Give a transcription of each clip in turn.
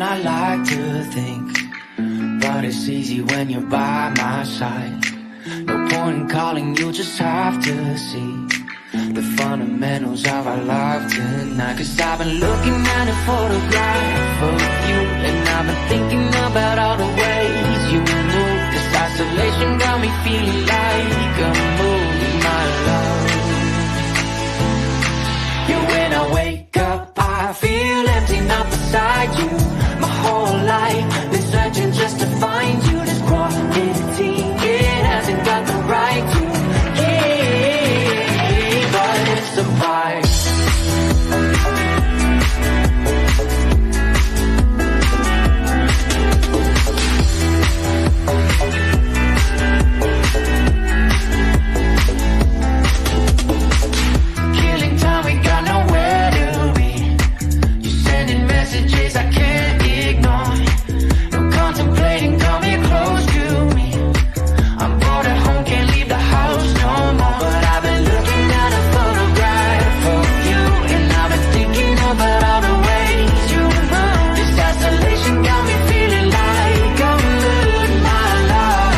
I like to think, but it's easy when you're by my side. No point in calling, you just have to see the fundamentals of our love tonight. Cause I've been looking at a photograph of you, and I've been thinking about all the ways you move. This isolation got me feeling like a movie, my love. Yeah, when I wake up, I feel empty, not beside you. My whole life been searching just to find you. This quality, it hasn't got the right to keep us apart. Killing time, we got nowhere to be. You're sending messages I can't ignore. No contemplating, come here close to me. I'm bored at home, can't leave the house no more. But I've been looking at a photograph of you, and I've been thinking about all the ways you move. This isolation got me feeling like I'm losing my love.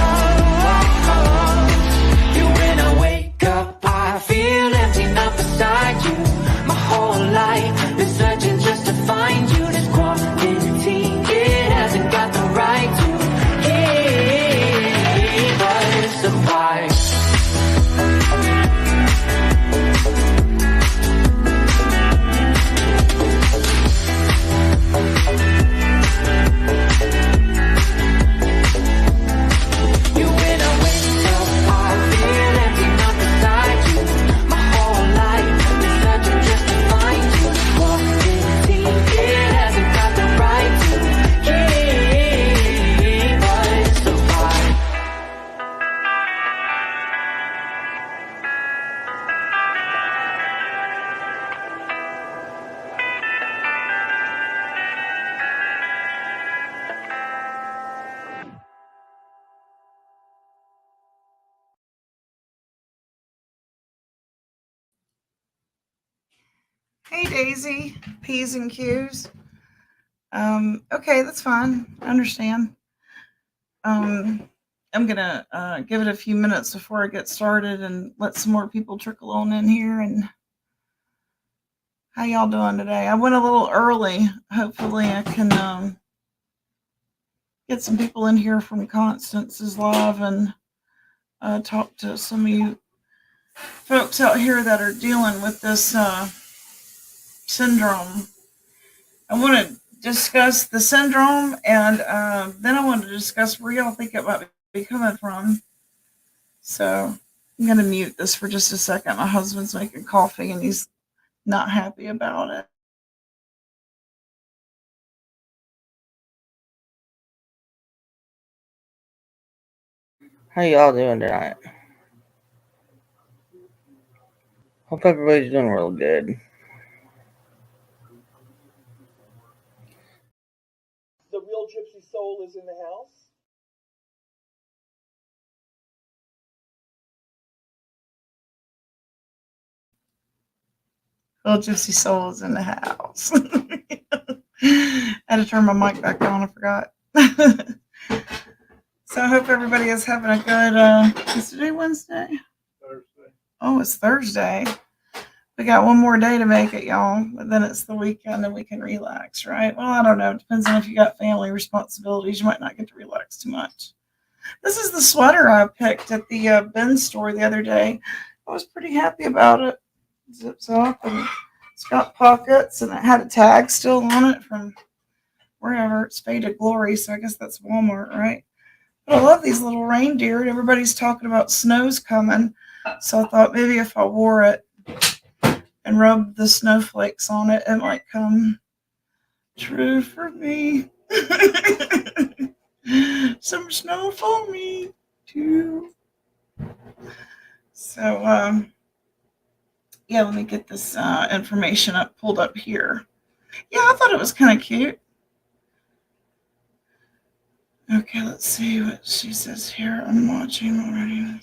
Yeah, when I wake up, I feel empty, not beside you. My whole life been searching just to find you. This quality, it hasn't got the right to keep us apart. Yeah, when I wake up, I feel empty, not beside you. My whole life been searching just to find you. This quality, it hasn't got the right to keep us apart. Hey Daisy, P's and Q's. Okay, that's fine. I understand. I'm gonna give it a few minutes before I get started and let some more people trickle on in here. And how y'all doing today? I went a little early. Hopefully, I can get some people in here from Constance's live and talk to some of you folks out here that are dealing with this syndrome. I want to discuss the syndrome, and then I want to discuss where y'all think it might be coming from. So I'm going to mute this for just a second. My husband's making coffee, and he's not happy about it. How y'all doing tonight? Hope everybody's doing real good. The real gypsy soul is in the house. Little Gypsy Soul is in the house. I had to turn my mic back on. I forgot. So I hope everybody is having a good. Is today Wednesday? Thursday. Oh, it's Thursday. We got one more day to make it, y'all. But then it's the weekend and we can relax, right? Well, I don't know. It depends on if you got family responsibilities. You might not get to relax too much. This is the sweater I picked at the bin store the other day. I was pretty happy about it. It zips up and it's got pockets and it had a tag still on it from wherever. It's Faded Glory, so I guess that's Walmart, right? But I love these little reindeer, and everybody's talking about snow's coming. So I thought maybe if I wore it and rubbed the snowflakes on it, it might come true for me. Some snow for me too. So yeah, let me get this information pulled up here. Yeah, I thought it was kind of cute. Okay, let's see what she says here. I'm watching already.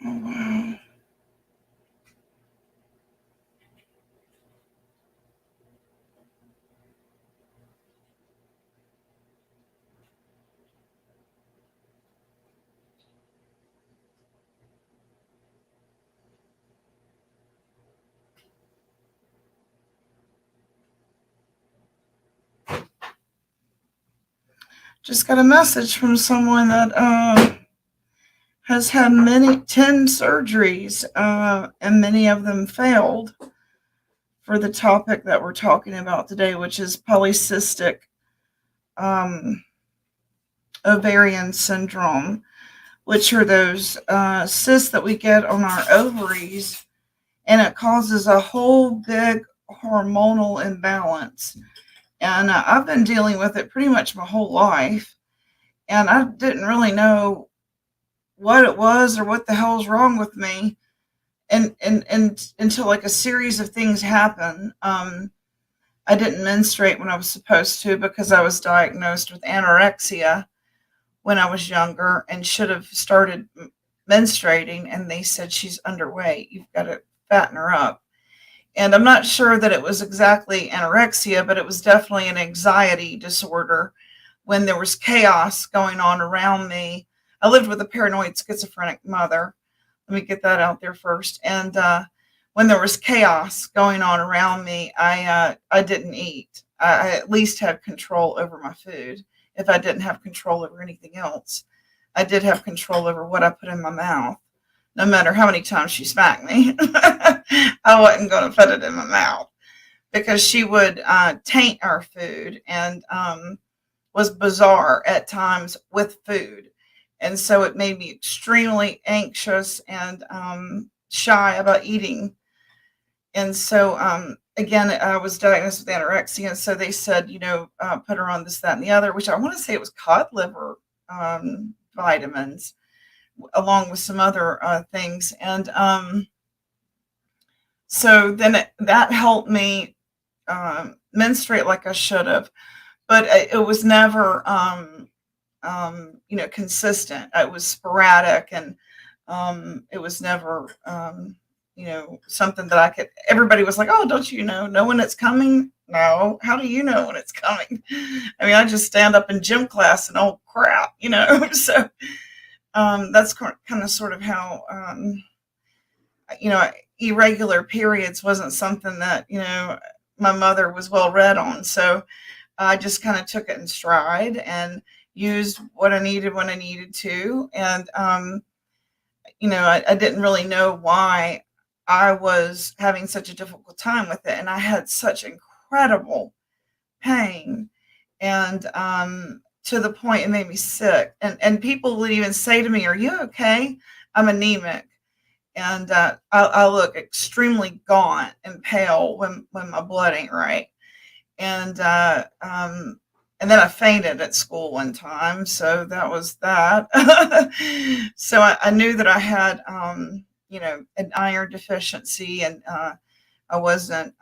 Oh, wow. Just got a message from someone that has had 10 surgeries, and many of them failed for the topic that we're talking about today, which is polycystic um, ovarian syndrome, which are those cysts that we get on our ovaries, and it causes a whole big hormonal imbalance. And I've been dealing with it pretty much my whole life, and I didn't really know what it was or what the hell's wrong with me, and until like a series of things happen. I didn't menstruate when I was supposed to because I was diagnosed with anorexia when I was younger and should have started menstruating, and they said she's underweight, you've got to fatten her up. And I'm not sure that it was exactly anorexia, but it was definitely an anxiety disorder when there was chaos going on around me. I lived with a paranoid schizophrenic mother. Let me get that out there first. And when there was chaos going on around me, I didn't eat. I at least had control over my food. If I didn't have control over anything else, I did have control over what I put in my mouth. No matter how many times she smacked me, I wasn't going to put it in my mouth because she would taint our food and was bizarre at times with food. And so it made me extremely anxious and shy about eating. And so, again, I was diagnosed with anorexia. And so they said, put her on this, that, and the other, which I want to say it was cod liver vitamins, along with some other things. And so then that helped me menstruate like I should have. But it was never, consistent. It was sporadic, and it was never, something that I could. Everybody was like, "Oh, don't you know when it's coming?" No, how do you know when it's coming? I mean, I just stand up in gym class and oh crap, So that's kind of sort of how, irregular periods wasn't something that my mother was well read on. So I just kind of took it in stride and used what I needed when I needed to. And, I didn't really know why I was having such a difficult time with it. And I had such incredible pain. And to the point it made me sick. And people would even say to me, "Are you okay?" I'm anemic. And I look extremely gaunt and pale when my blood ain't right. And then I fainted at school one time, so that was that. So I knew that I had, an iron deficiency, and I wasn't,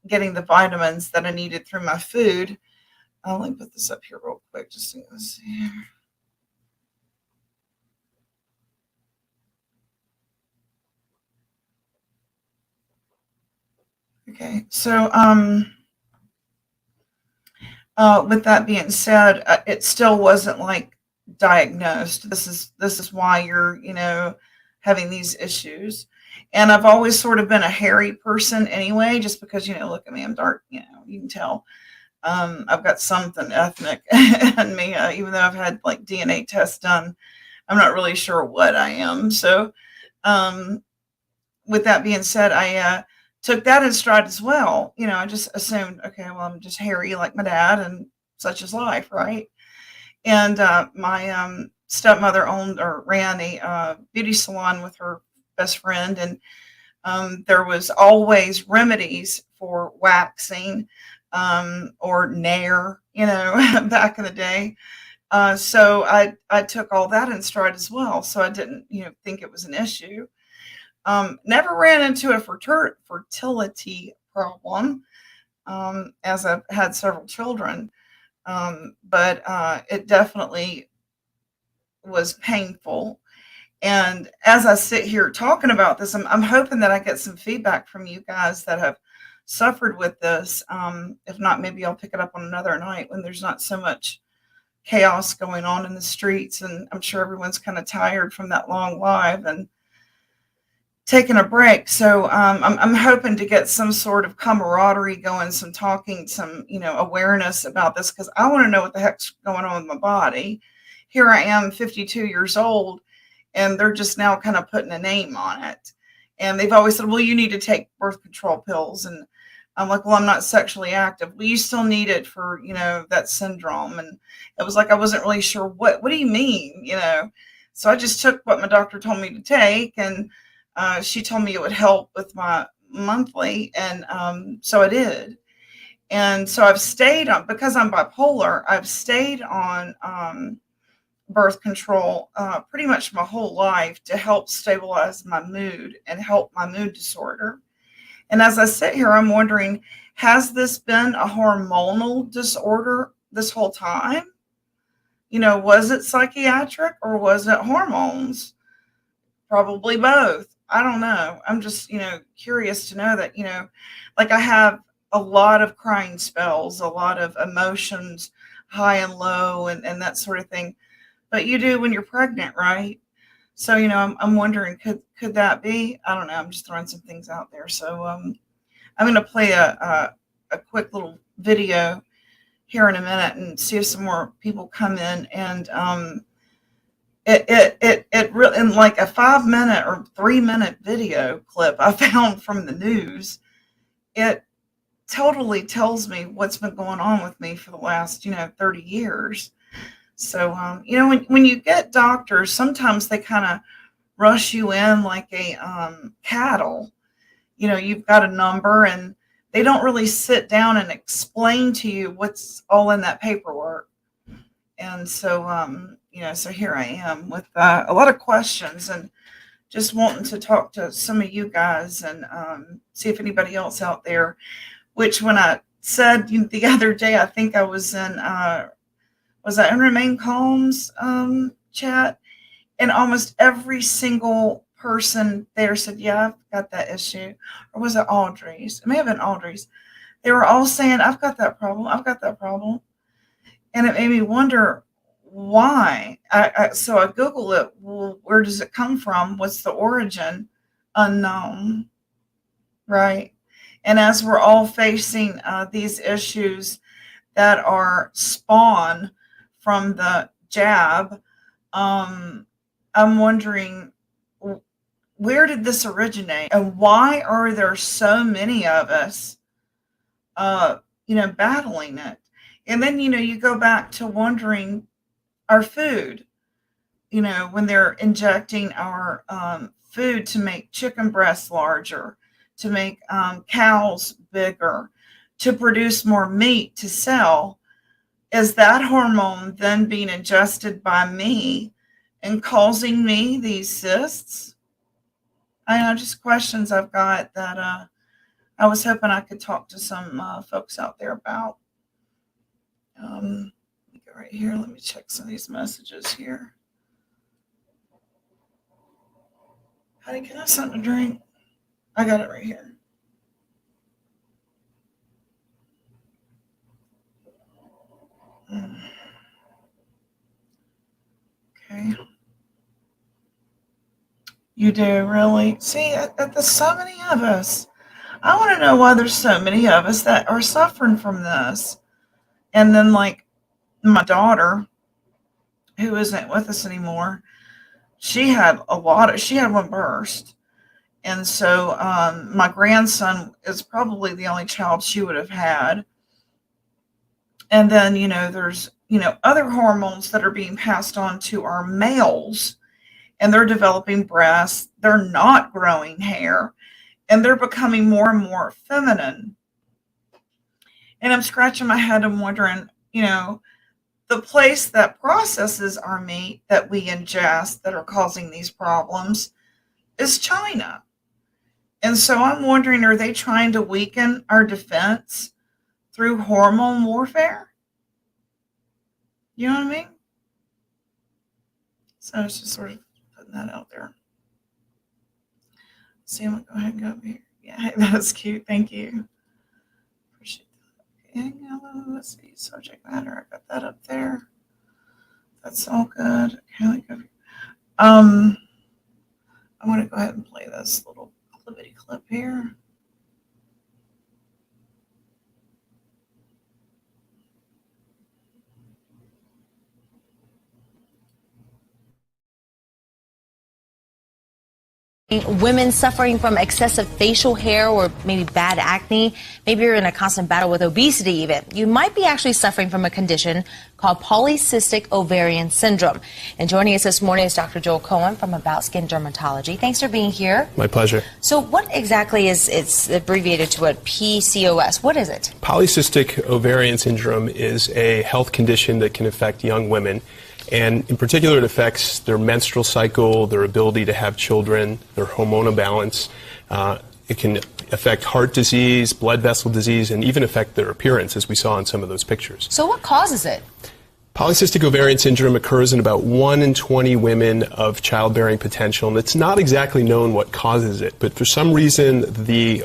getting the vitamins that I needed through my food. Let me put this up here real quick, just so you can see. Okay, so with that being said, it still wasn't like diagnosed. This is why you're having these issues. And I've always sort of been a hairy person anyway, just because look at me, I'm dark. You can tell. I've got something ethnic in me, even though I've had like DNA tests done. I'm not really sure what I am. So, with that being said, I took that in stride as well. I just assumed, okay, well, I'm just hairy like my dad, and such is life, right? And my stepmother owned or ran a beauty salon with her best friend, and there was always remedies for waxing or nair, back in the day. So I took all that in stride as well. So I didn't, think it was an issue. Never ran into a fertility problem, as I've had several children. But it definitely was painful. And as I sit here talking about this, I'm hoping that I get some feedback from you guys that have suffered with this. If not, maybe I'll pick it up on another night when there's not so much chaos going on in the streets. And I'm sure everyone's kind of tired from that long live. And taking a break. So I'm hoping to get some sort of camaraderie going, some talking, some, awareness about this, because I want to know what the heck's going on with my body. Here I am, 52 years old, and they're just now kind of putting a name on it. And they've always said, well, you need to take birth control pills. And I'm like, well, I'm not sexually active. Well, you still need it for, that syndrome. And it was like, I wasn't really sure what do you mean, So I just took what my doctor told me to take, and she told me it would help with my monthly, and so I did. And so I've stayed on, because I'm bipolar, I've stayed on birth control pretty much my whole life to help stabilize my mood and help my mood disorder. And as I sit here, I'm wondering, has this been a hormonal disorder this whole time? Was it psychiatric or was it hormones? Probably both. I don't know. I'm just, curious to know that, like I have a lot of crying spells, a lot of emotions, high and low, and that sort of thing. But you do when you're pregnant, right? So, I'm wondering, could that be? I don't know. I'm just throwing some things out there. So I'm going to play a quick little video here in a minute and see if some more people come in. And it really, in like a 5-minute or 3-minute video clip I found from the news, it totally tells me what's been going on with me for the last 30 years. So when you get doctors, sometimes they kind of rush you in like a cattle. You've got a number, and they don't really sit down and explain to you what's all in that paperwork. And so so here I am with a lot of questions, and just wanting to talk to some of you guys, and see if anybody else out there, which when I said the other day, I think I was in Remain Calm's chat, and almost every single person there said, yeah, I've got that issue. Or was it Audrey's? It may have been Audrey's. They were all saying, I've got that problem. I've got that problem. And it made me wonder why. So I Googled it. Well, where does it come from? What's the origin? Unknown. Right. And as we're all facing these issues that are spawn from the jab, I'm wondering, where did this originate, and why are there so many of us, battling it? And then, you go back to wondering our food, when they're injecting our food to make chicken breasts larger, to make cows bigger, to produce more meat to sell. Is that hormone then being ingested by me and causing me these cysts? I know, just questions I've got that I was hoping I could talk to some folks out there about. Let me go right here. Let me check some of these messages here. Honey, can I have something to drink? I got it right here. Okay. You do, really? See, there's so many of us. I want to know why there's so many of us that are suffering from this. And then, like, my daughter, who isn't with us anymore, she had one burst. And so my grandson is probably the only child she would have had. And then, there's, other hormones that are being passed on to our males, and they're developing breasts. They're not growing hair, and they're becoming more and more feminine. And I'm scratching my head and wondering, the place that processes our meat that we ingest that are causing these problems is China. And so I'm wondering, are they trying to weaken our defense through hormone warfare? You know what I mean? So it's just sort of putting that out there. See, I'm going to go ahead and go over here. Yeah, that's cute. Thank you. Appreciate that. Okay, now let's see. Subject matter. I got that up there. That's all good. Okay, let me go. I'm going to go ahead and play this little clippity clip here. Women suffering from excessive facial hair or maybe bad acne, maybe you're in a constant battle with obesity even, you might be actually suffering from a condition called Polycystic Ovarian Syndrome. And joining us this morning is Dr. Joel Cohen from About Skin Dermatology. Thanks for being here. My pleasure. So what exactly is, it's abbreviated to what, PCOS, what is it? Polycystic Ovarian Syndrome is a health condition that can affect young women. And in particular, it affects their menstrual cycle, their ability to have children, their hormonal balance. It can affect heart disease, blood vessel disease, and even affect their appearance, as we saw in some of those pictures. So what causes it? Polycystic ovarian syndrome occurs in about 1 in 20 women of childbearing potential, and it's not exactly known what causes it, but for some reason the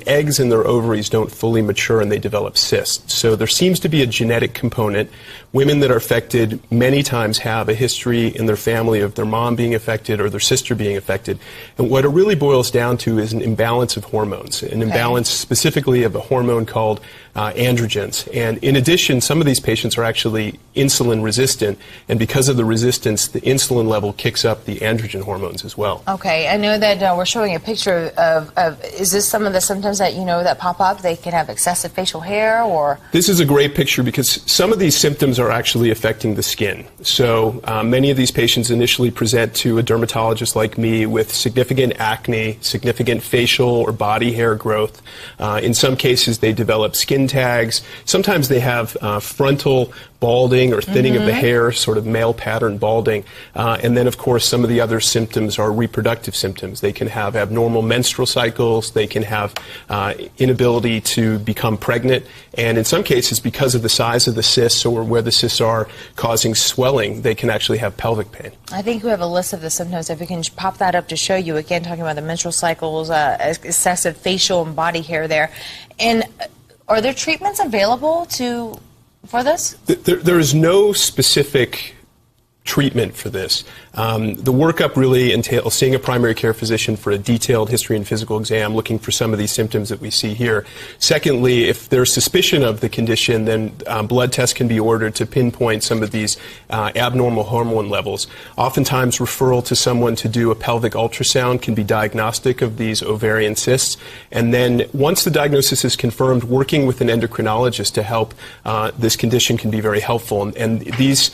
eggs in their ovaries don't fully mature and they develop cysts. So there seems to be a genetic component. Women that are affected many times have a history in their family of their mom being affected or their sister being affected. And what it really boils down to is an imbalance of hormones, an imbalance specifically of a hormone called androgens. And in addition, some of these patients are actually insulin resistant, and because of the resistance, the insulin level kicks up the androgen hormones as well. Okay, I know that we're showing a picture of, is this some of the symptoms that you know that pop up? They can have excessive facial hair or? This is a great picture because some of these symptoms are actually affecting the skin. So many of these patients initially present to a dermatologist like me with significant acne, significant facial or body hair growth. In some cases they develop skin tags. Sometimes they have frontal balding or thinning of the hair, sort of male pattern balding. And then, of course, some of the other symptoms are reproductive symptoms. They can have abnormal menstrual cycles. They can have inability to become pregnant. And in some cases, because of the size of the cysts or where the cysts are causing swelling, they can actually have pelvic pain. I think we have a list of the symptoms. If we can pop that up to show you, again, talking about the menstrual cycles, excessive facial and body hair there. And are there treatments available for this? There is no specific treatment for this. The workup really entails seeing a primary care physician for a detailed history and physical exam, looking for some of these symptoms that we see here. Secondly, if there's suspicion of the condition, then blood tests can be ordered to pinpoint some of these abnormal hormone levels. Oftentimes, referral to someone to do a pelvic ultrasound can be diagnostic of these ovarian cysts. And then once the diagnosis is confirmed, working with an endocrinologist to help this condition can be very helpful. And these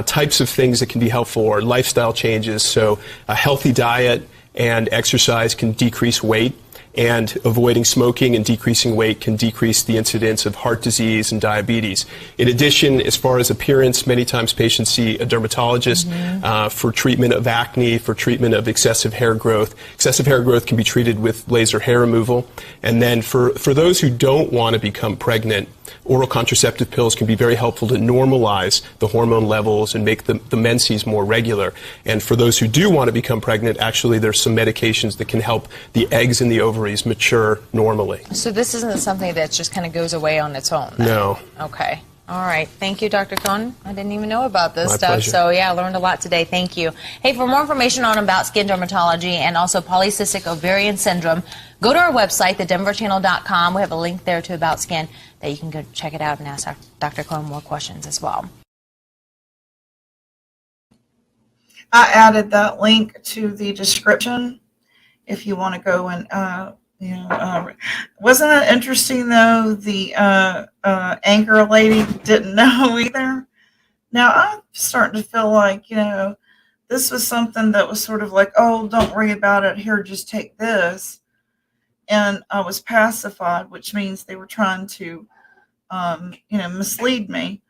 types of things that can be helpful are lifestyle changes, so a healthy diet and exercise can decrease weight, and avoiding smoking and decreasing weight can decrease the incidence of heart disease and diabetes. In addition, as far as appearance, many times patients see a dermatologist for treatment of acne, for treatment of excessive hair growth. Excessive hair growth can be treated with laser hair removal. And then for those who don't want to become pregnant, oral contraceptive pills can be very helpful to normalize the hormone levels and make the menses more regular. And for those who do want to become pregnant, actually there's some medications that can help the eggs in the ovaries mature normally. So this isn't something that just kind of goes away on its own, then? No. Okay. All right. Thank you, Dr. Cohen. I didn't even know about this My stuff. pleasure. So, yeah, I learned a lot today. Thank you. Hey, for more information on About Skin Dermatology and also Polycystic Ovarian Syndrome, go to our website, thedenverchannel.com. We have a link there to About Skin that you can go check it out and ask Dr. Cohen more questions as well. I added that link to the description if you want to go and, wasn't it interesting though? The anchor lady didn't know either. Now I'm starting to feel like, this was something that was sort of like, oh, don't worry about it. Here, just take this. And I was pacified, which means they were trying to, mislead me.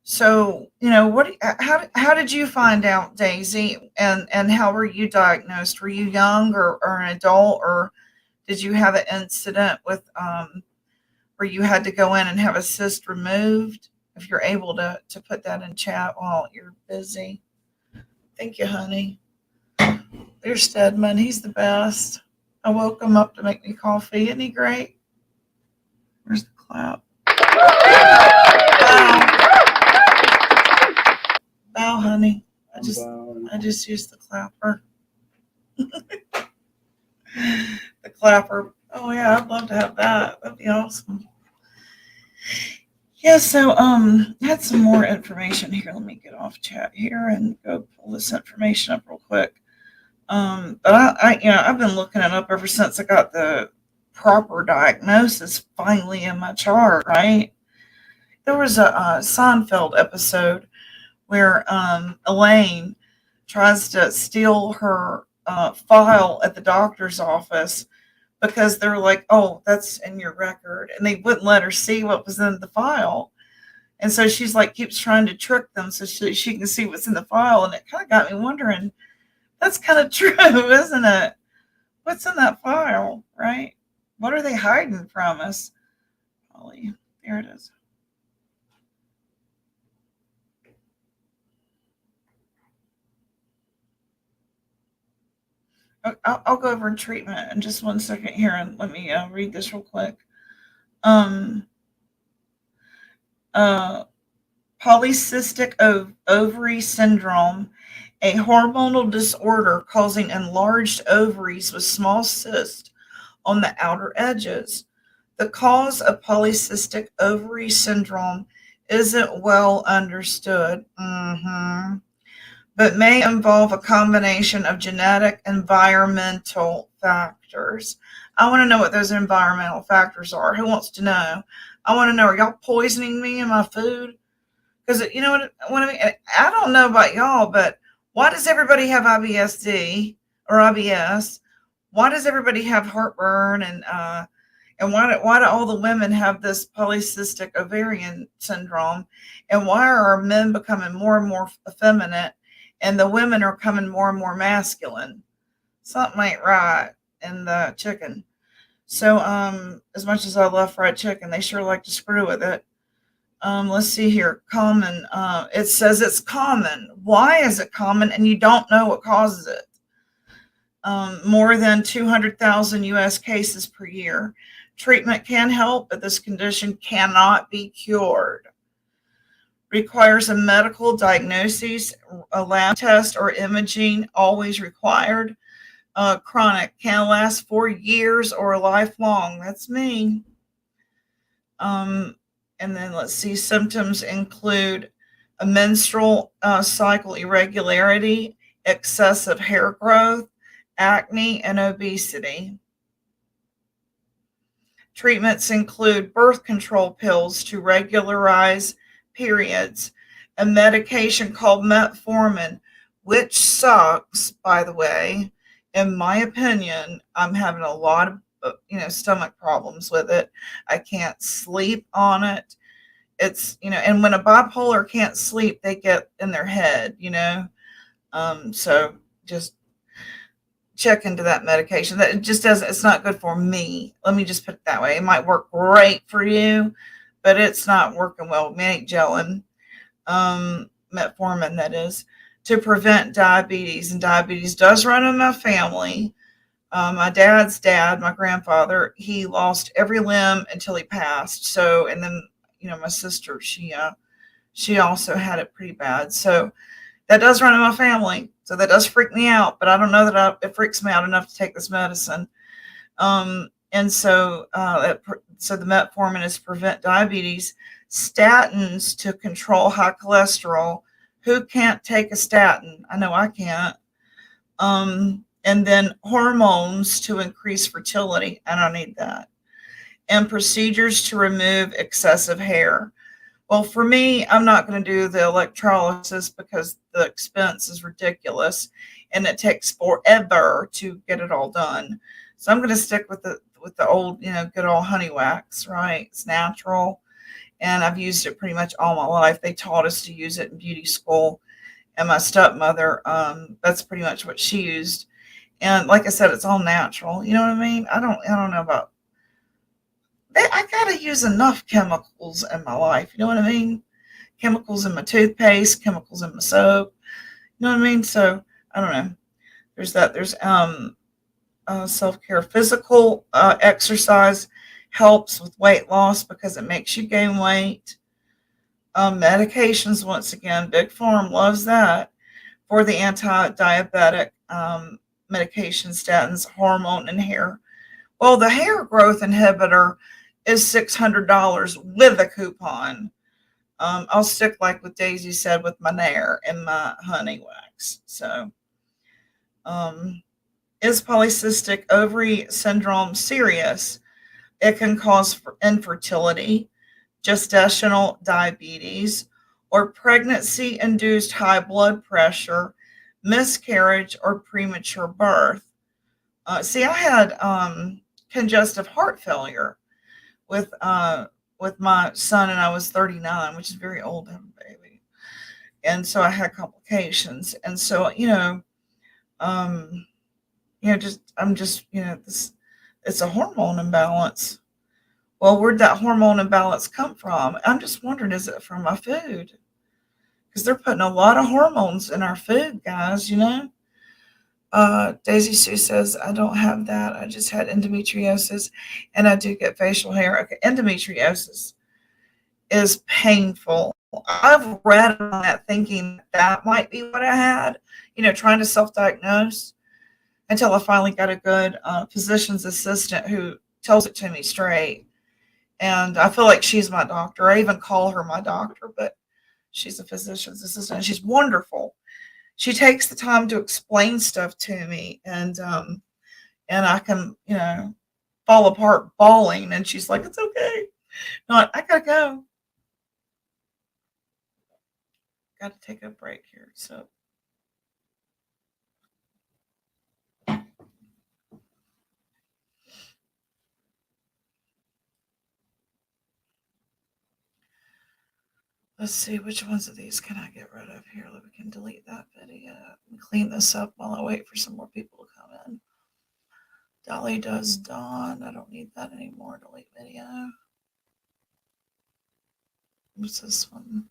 So, how did you find out, Daisy? And how were you diagnosed? Were you young or an adult, or did you have an incident with where you had to go in and have a cyst removed? If you're able to put that in chat while you're busy. Thank you, honey. There's Stedman. He's the best. I woke him up to make me coffee. Isn't he great? Where's the clap? Bow, honey. I just used the clapper. The clapper. Oh yeah, I'd love to have that. That'd be awesome. Yeah, so I had some more information here. Let me get off chat here and go pull this information up real quick. But I've been looking it up ever since I got the proper diagnosis finally in my chart, right? There was a Seinfeld episode where Elaine tries to steal her file at the doctor's office because they're like, oh, that's in your record. And they wouldn't let her see what was in the file. And so she's like, keeps trying to trick them so she can see what's in the file. And it kind of got me wondering, that's kind of true, isn't it? What's in that file, right? What are they hiding from us? Holly, there it is. I'll go over treatment in just 1 second here and let me read this real quick. Polycystic ovary syndrome, a hormonal disorder causing enlarged ovaries with small cysts on the outer edges. The cause of polycystic ovary syndrome isn't well understood. But may involve a combination of genetic and environmental factors. I want to know what those environmental factors are. Who wants to know? I want to know, are y'all poisoning me in my food? Because you know what I mean? I don't know about y'all, but why does everybody have IBS-D or IBS? Why does everybody have heartburn? And why do all the women have this polycystic ovarian syndrome? And why are our men becoming more and more effeminate? And the women are coming more and more masculine. Something ain't right in the chicken. So, as much as I love fried chicken, they sure like to screw with it. Let's see here. Common. It says it's common. Why is it common? And you don't know what causes it. More than 200,000 U.S. cases per year. Treatment can help, but this condition cannot be cured. Requires a medical diagnosis, a lab test, or imaging, always required. Chronic, can last for years or lifelong. That's me. And then let's see, symptoms include a menstrual cycle irregularity, excessive hair growth, acne, and obesity. Treatments include birth control pills to regularize periods, a medication called metformin, which sucks, by the way. In my opinion, I'm having a lot of stomach problems with it. I can't sleep on it. It's and when a bipolar can't sleep, they get in their head. So just check into that medication. That it just doesn't. It's not good for me. Let me just put it that way. It might work great for you, but it's not working well. Me ain't gelling. Metformin, that is, to prevent diabetes. And diabetes does run in my family. My dad's dad, my grandfather, he lost every limb until he passed. So, and then, my sister, she also had it pretty bad. So that does run in my family. So that does freak me out, but I don't know that it freaks me out enough to take this medicine. And so the metformin is to prevent diabetes, statins to control high cholesterol. Who can't take a statin? I know I can't. And then hormones to increase fertility. I don't need that. And procedures to remove excessive hair. Well, for me, I'm not going to do the electrolysis because the expense is ridiculous and it takes forever to get it all done. So I'm going to stick with the old, good old honey wax, right? It's natural. And I've used it pretty much all my life. They taught us to use it in beauty school. And my stepmother, that's pretty much what she used. And like I said, it's all natural. You know what I mean? I don't know about, I got to use enough chemicals in my life. You know what I mean? Chemicals in my toothpaste, chemicals in my soap. You know what I mean? So I don't know. There's that. There's self-care. Physical exercise helps with weight loss because it makes you gain weight. Medications, once again, Big Pharma loves that for the anti-diabetic medication, statins, hormone, and hair. Well, the hair growth inhibitor is $600 with a coupon. I'll stick, like what Daisy said, with my Nair and my honey wax. So, is polycystic ovary syndrome serious? It can cause infertility, gestational diabetes, or pregnancy-induced high blood pressure, miscarriage, or premature birth. See, I had congestive heart failure with my son, and I was 39, which is very old to have a baby. And so I had complications. And so, this, it's a hormone imbalance. Well, where'd that hormone imbalance come from? I'm just wondering, is it from my food? Because they're putting a lot of hormones in our food, guys, Daisy Sue says, I don't have that. I just had endometriosis and I do get facial hair. Okay, endometriosis is painful. I've read on that thinking that might be what I had, trying to self-diagnose until I finally got a good physician's assistant who tells it to me straight. And I feel like she's my doctor. I even call her my doctor, but she's a physician's assistant. And she's wonderful. She takes the time to explain stuff to me, and I can, fall apart bawling. And she's like, "It's okay. No, I gotta go. Got to take a break here." So. Let's see, which ones of these can I get rid of here? We can delete that video and clean this up while I wait for some more people to come in. Dolly does Dawn. I don't need that anymore. Delete video. What's this one?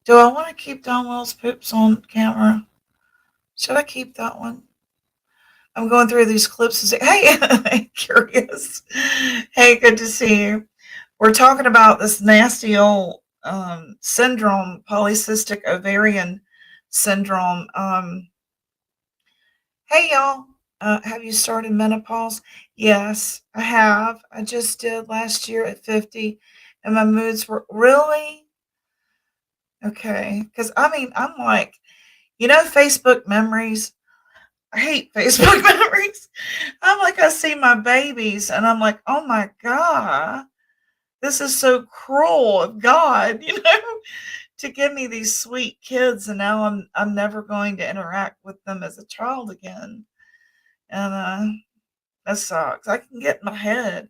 Do I want to keep Don Wells poops on camera? Should I keep that one? I'm going through these clips and say, hey, curious. Hey, good to see you. We're talking about this nasty old syndrome, polycystic ovarian syndrome. Hey, y'all. Have you started menopause? Yes, I have. I just did last year at 50, and my moods were really okay. Because, I'm like, Facebook memories. I hate Facebook memories. I'm like, I see my babies, and I'm like, oh my God, this is so cruel of God, to give me these sweet kids, and now I'm never going to interact with them as a child again. And that sucks. I can get in my head.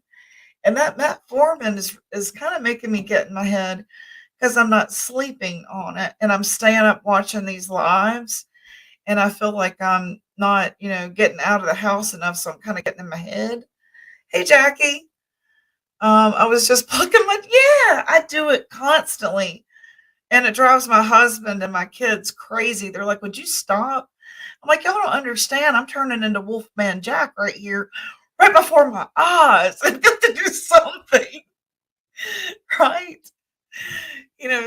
And that metformin is kind of making me get in my head because I'm not sleeping on it, and I'm staying up watching these lives, and I feel like I'm not, getting out of the house enough, so I'm kind of getting in my head. Hey, Jackie. I was just plugging yeah, I do it constantly. And it drives my husband and my kids crazy. They're like, would you stop? I'm like, y'all don't understand. I'm turning into Wolfman Jack right here, right before my eyes. I've got to do something, right?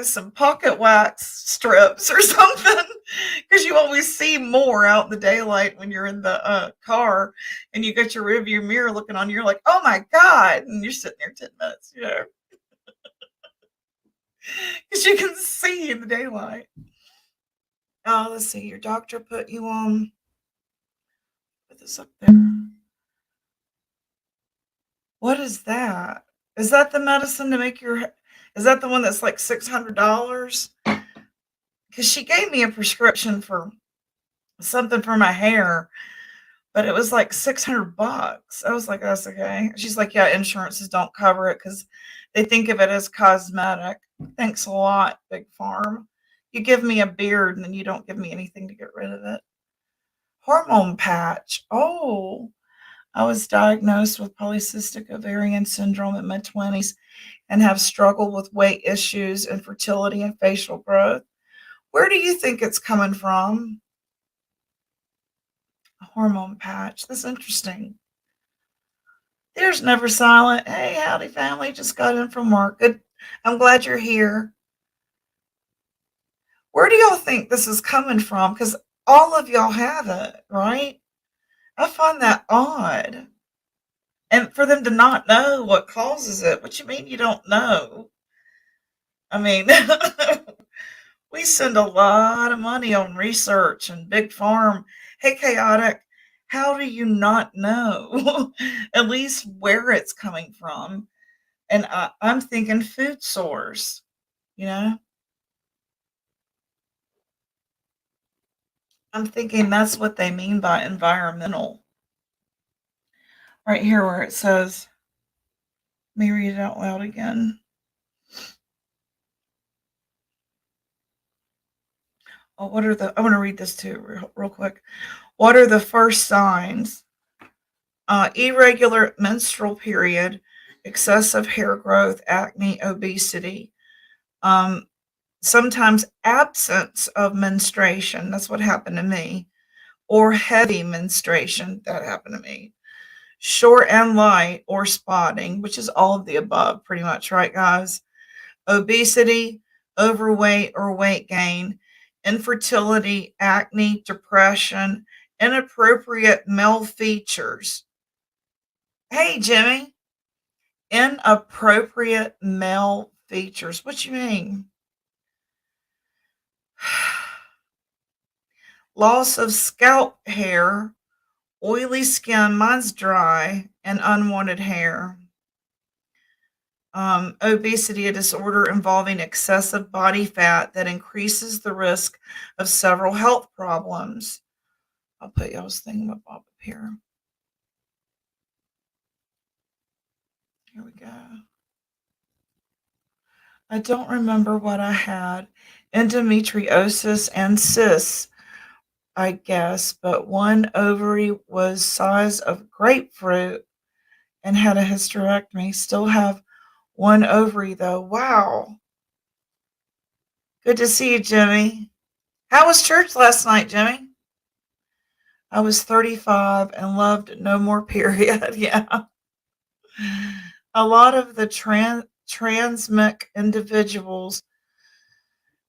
Some pocket wax strips or something, because you always see more out in the daylight when you're in the car and you got your rearview mirror looking on. You're like, oh my God. And you're sitting there 10 minutes, because you can see in the daylight. Oh, let's see. Your doctor put you on. Put this up there. What is that? Is that the medicine to make your? Is that the one that's like $600? Because she gave me a prescription for something for my hair, but it was like $600. I was like, that's okay. She's like, yeah, insurances don't cover it because they think of it as cosmetic. Thanks a lot, Big Farm. You give me a beard and then you don't give me anything to get rid of it. Hormone patch. Oh, I was diagnosed with polycystic ovarian syndrome in my 20s and have struggled with weight issues, infertility, and facial growth. Where do you think it's coming from? A hormone patch. That's interesting. There's Never Silent. Hey, howdy, family. Just got in from work. Good. I'm glad you're here. Where do y'all think this is coming from? Because all of y'all have it, right? I find that odd. And for them to not know what causes it, what you mean you don't know? I mean, we send a lot of money on research and big farm. Hey, Chaotic, how do you not know at least where it's coming from? And I'm thinking food source, you know? I'm thinking that's what they mean by environmental. Right here where it says, let me read it out loud again. Oh, I'm going to read this too real quick. What are the first signs? Irregular menstrual period, excessive hair growth, acne, obesity, sometimes absence of menstruation. That's what happened to me. Or heavy menstruation. That happened to me. Short and light or spotting, which is all of the above, pretty much, right, guys? Obesity, overweight or weight gain, infertility, acne, depression, inappropriate male features. Hey, Jimmy, inappropriate male features. What you mean? Loss of scalp hair, oily skin, mine's dry, and unwanted hair. Obesity, a disorder involving excessive body fat that increases the risk of several health problems. I'll put y'all's thingamabob up here. Here we go. I don't remember what I had. Endometriosis and cysts, I guess, but one ovary was size of grapefruit and had a hysterectomy. Still have one ovary though. Wow. Good to see you, Jimmy. How was church last night, Jimmy? I was 35 and loved No More Period. Yeah. A lot of the transmic individuals.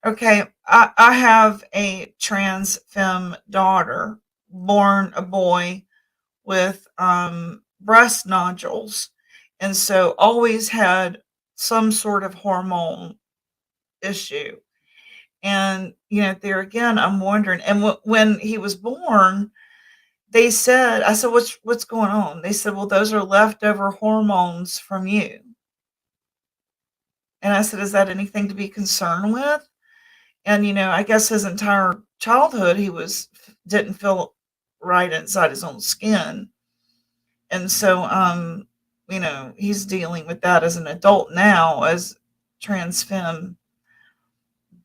Okay, I have a trans femme daughter, born a boy with breast nodules, and so always had some sort of hormone issue. And there again, I'm wondering. And when he was born, they said, I said, what's going on? They said, well, those are leftover hormones from you. And I said, is that anything to be concerned with? And I guess his entire childhood he didn't feel right inside his own skin. And so he's dealing with that as an adult now as trans femme.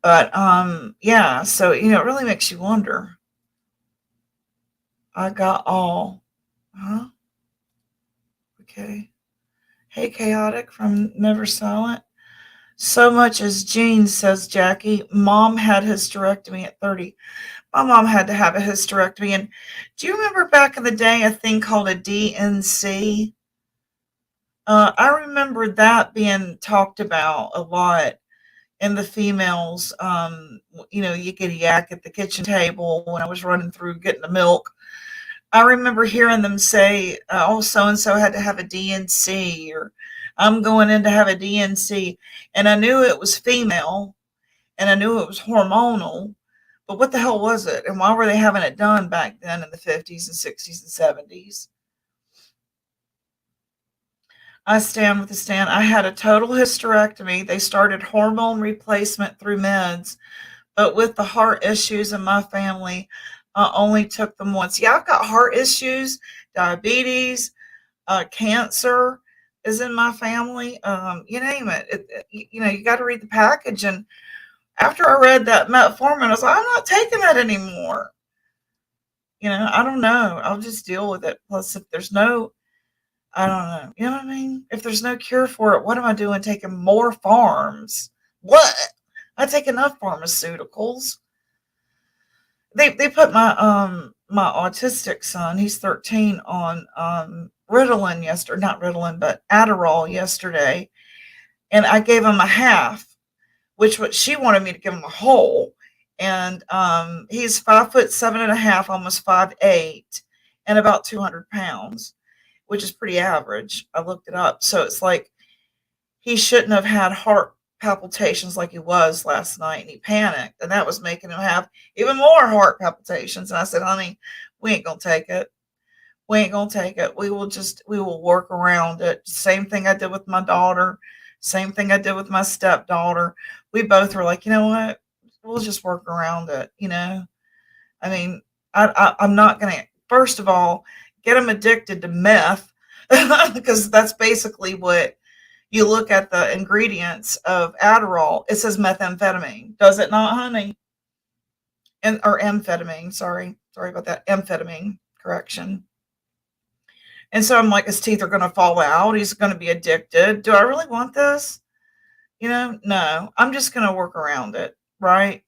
But yeah, so it really makes you wonder. I got all. Huh? Okay. Hey, Chaotic from Never Silent. So much as Jean, says Jackie. Mom had hysterectomy at 30. My mom had to have a hysterectomy. And do you remember back in the day a thing called a DNC? I remember that being talked about a lot in the females. Yickety yak at the kitchen table when I was running through getting the milk. I remember hearing them say, oh, so-and-so had to have a DNC, or I'm going in to have a DNC. And I knew it was female, and I knew it was hormonal, but what the hell was it? And why were they having it done back then in the 50s and 60s and 70s? I stand with the stand. I had a total hysterectomy. They started hormone replacement through meds, but with the heart issues in my family, only took them once. Yeah, I've got heart issues, diabetes, cancer is in my family. You name it. You got to read the package. And after I read that metformin, I was like, I'm not taking that anymore. I don't know. I'll just deal with it. Plus, if there's no, I don't know. You know what I mean? If there's no cure for it, what am I doing taking more farms? What? I take enough pharmaceuticals. They put my my autistic son, he's 13, on Ritalin yesterday, not Ritalin, but Adderall yesterday, and I gave him a half, which what she wanted me to give him a whole. And he's 5'7.5", almost 5'8", and about 200 pounds, which is pretty average. I looked it up. So it's like he shouldn't have had heart palpitations like he was last night, and he panicked, and that was making him have even more heart palpitations. And I said, honey, we ain't gonna take it. We ain't gonna take it. We will work around it. Same thing I did with my daughter. Same thing I did with my stepdaughter. We both were like, you know what? We'll just work around it. I mean, I'm not gonna. First of all, get them addicted to meth because that's basically what you look at the ingredients of Adderall. It says methamphetamine, does it not, honey? Or amphetamine. Sorry about that. Amphetamine. Correction. And so I'm like, his teeth are going to fall out. He's going to be addicted. Do I really want this? No. I'm just going to work around it, right?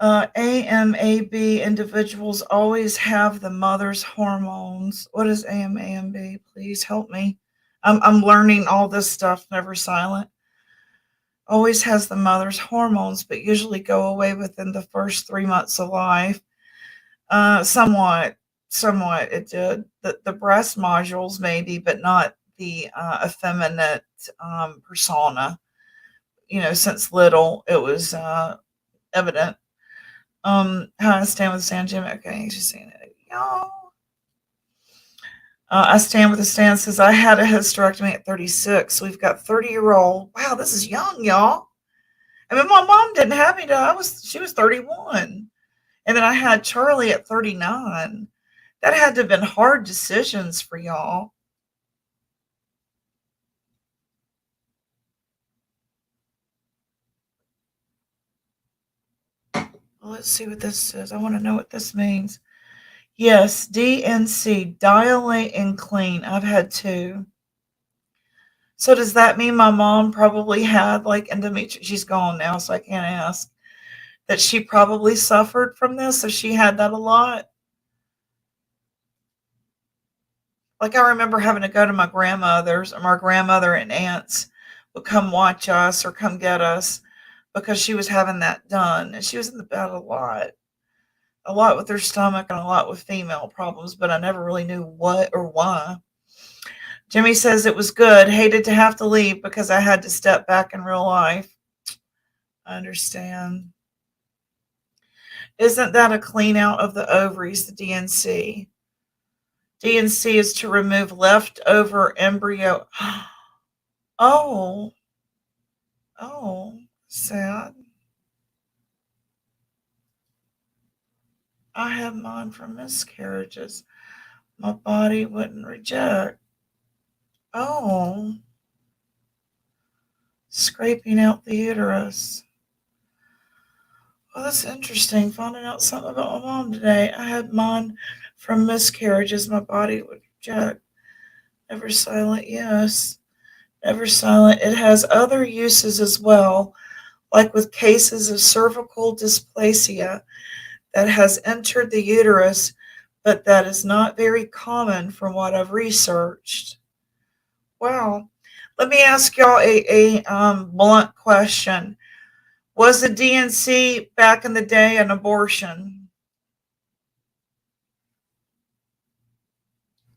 AMAB individuals always have the mother's hormones. What is AMAB? Please help me. I'm learning all this stuff, never silent. Always has the mother's hormones, but usually go away within the first 3 months of life. Somewhat it did. The breast modules maybe, but not the effeminate persona. Since little, it was evident. How I stand with Stan Jim. Okay, he's just saying it. Y'all. I stand with the stand says I had a hysterectomy at 36. So we've got 30-year-old. Wow, this is young, y'all. I mean, my mom didn't have me till she was 31. And then I had Charlie at 39. That had to have been hard decisions for y'all. Well, let's see what this says. I want to know what this means. Yes, DNC, dilate and clean. I've had 2. So does that mean my mom probably had like endometritis? She's gone now, so I can't ask. That she probably suffered from this, so she had that a lot. Like I remember having to go to my grandmother's, or my grandmother and aunts would come watch us or come get us because she was having that done. And she was in the bed a lot with her stomach and a lot with female problems, but I never really knew what or why. Jimmy says it was good. Hated to have to leave because I had to step back in real life. I understand. Isn't that a clean out of the ovaries, the DNC? DNC is to remove leftover embryo. Oh, sad. I had mine from miscarriages. My body wouldn't reject. Oh, scraping out the uterus. Well, that's interesting. Finding out something about my mom today. I had mine from miscarriages. My body would reject. Never silent, yes. Never silent. It has other uses as well, like with cases of cervical dysplasia that has entered the uterus, but that is not very common from what I've researched. Wow. Let me ask y'all a blunt question. Was the DNC back in the day an abortion?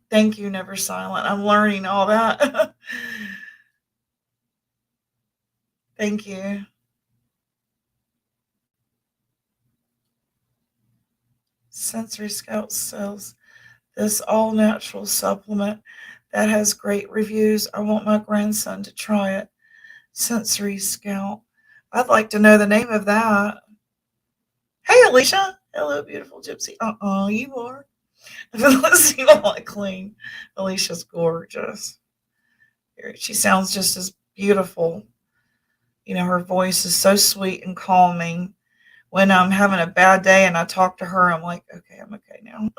Thank you, Never Silent. I'm learning all that. Thank you. Sensory Scout sells this all-natural supplement that has great reviews. I want my grandson to try it. Sensory Scout. I'd like to know the name of that. Hey, Alicia. Hello, beautiful gypsy. You are. Let's see all that clean. Alicia's gorgeous. She sounds just as beautiful. Her voice is so sweet and calming. When I'm having a bad day and I talk to her, I'm like, okay, I'm okay now.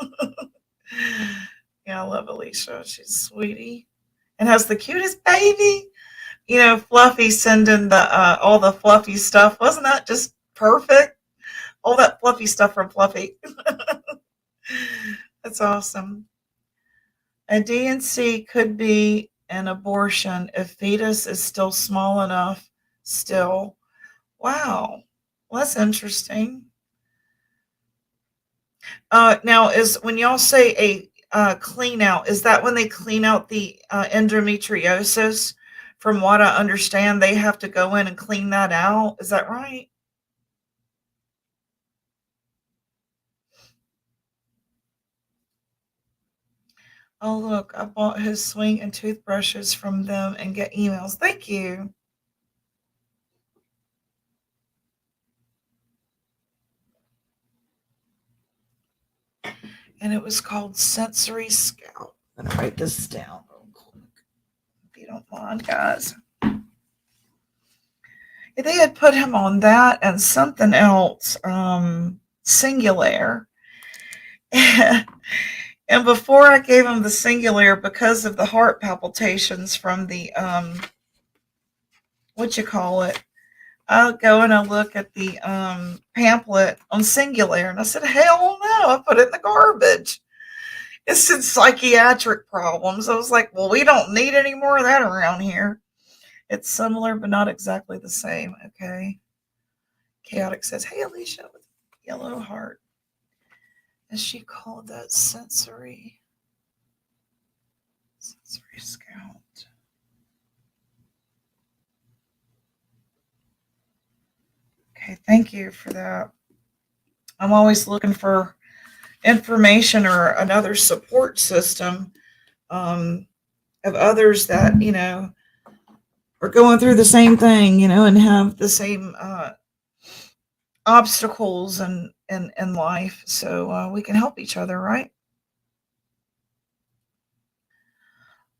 Yeah, I love Alicia. She's a sweetie and has the cutest baby. Fluffy sending the all the fluffy stuff. Wasn't that just perfect? All that fluffy stuff from Fluffy. That's awesome. A DNC could be an abortion if fetus is still small enough. Still, wow, well, that's interesting. Now, is when y'all say a clean out, is that when they clean out the endometriosis? From what I understand, they have to go in and clean that out. Is that right? Oh, look, I bought his swing and toothbrushes from them and get emails. Thank you. And it was called Sensory Scout. I'm going to write this down real quick, if you don't mind, guys. They had put him on that and something else, Singular. And before I gave him the Singular, because of the heart palpitations from the, what you call it, I'll go and I'll look at the pamphlet on Singular, and I said, hell no, I put it in the garbage. It said psychiatric problems. I was like, well, we don't need any more of that around here. It's similar, but not exactly the same, okay? Chaotic says, hey, Alicia, with yellow heart. And she called that sensory scout. Okay, thank you for that. I'm always looking for information or another support system of others that, are going through the same thing, and have the same obstacles in life. So we can help each other, right?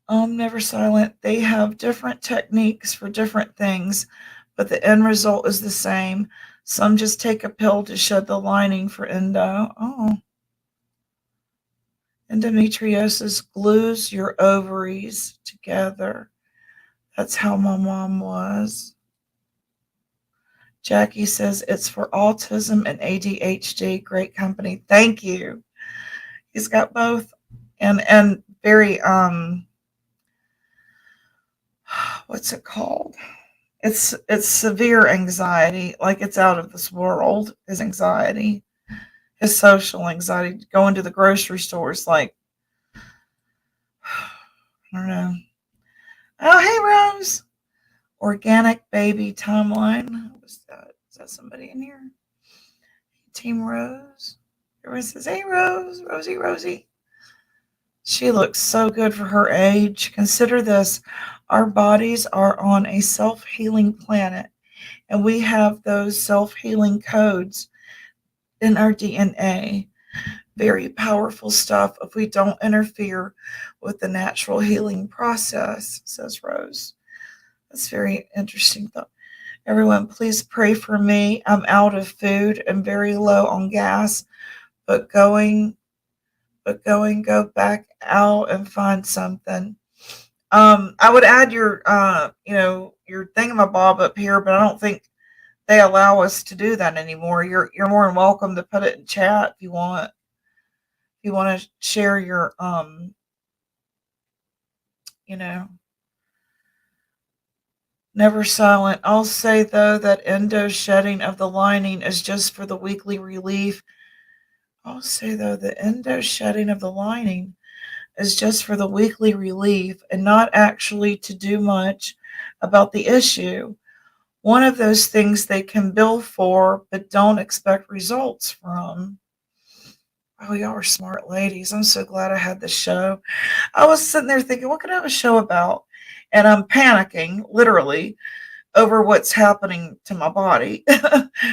Never silent. They have different techniques for different things, but the end result is the same. Some just take a pill to shed the lining for endo. Oh. Endometriosis glues your ovaries together. That's how my mom was. Jackie says it's for autism and ADHD. Great company. Thank you. He's got both. And very what's it called? It's severe anxiety, like it's out of this world. His anxiety, his social anxiety, going to the grocery stores, like I don't know. Oh, hey Rose, organic baby timeline. What's that? Is that somebody in here? Team Rose. Everyone says, hey Rose, Rosie. She looks so good for her age. Consider this. Our bodies are on a self-healing planet, and we have those self-healing codes in our DNA. Very powerful stuff if we don't interfere with the natural healing process, says Rose. That's very interesting, though. Everyone, please pray for me. I'm out of food and very low on gas, but go back out and find something. I would add your your thingamabob up here, but I don't think they allow us to do that anymore. You're more than welcome to put it in chat if you want. If you want to share your never silent. I'll say though that endo shedding of the lining is just for the weekly relief. I'll say though the endo shedding of the lining is just for the weekly relief and not actually to do much about the issue. One of those things they can bill for, but don't expect results from. Oh, y'all are smart ladies. I'm so glad I had this show. I was sitting there thinking, what could I have a show about? And I'm panicking, literally, over what's happening to my body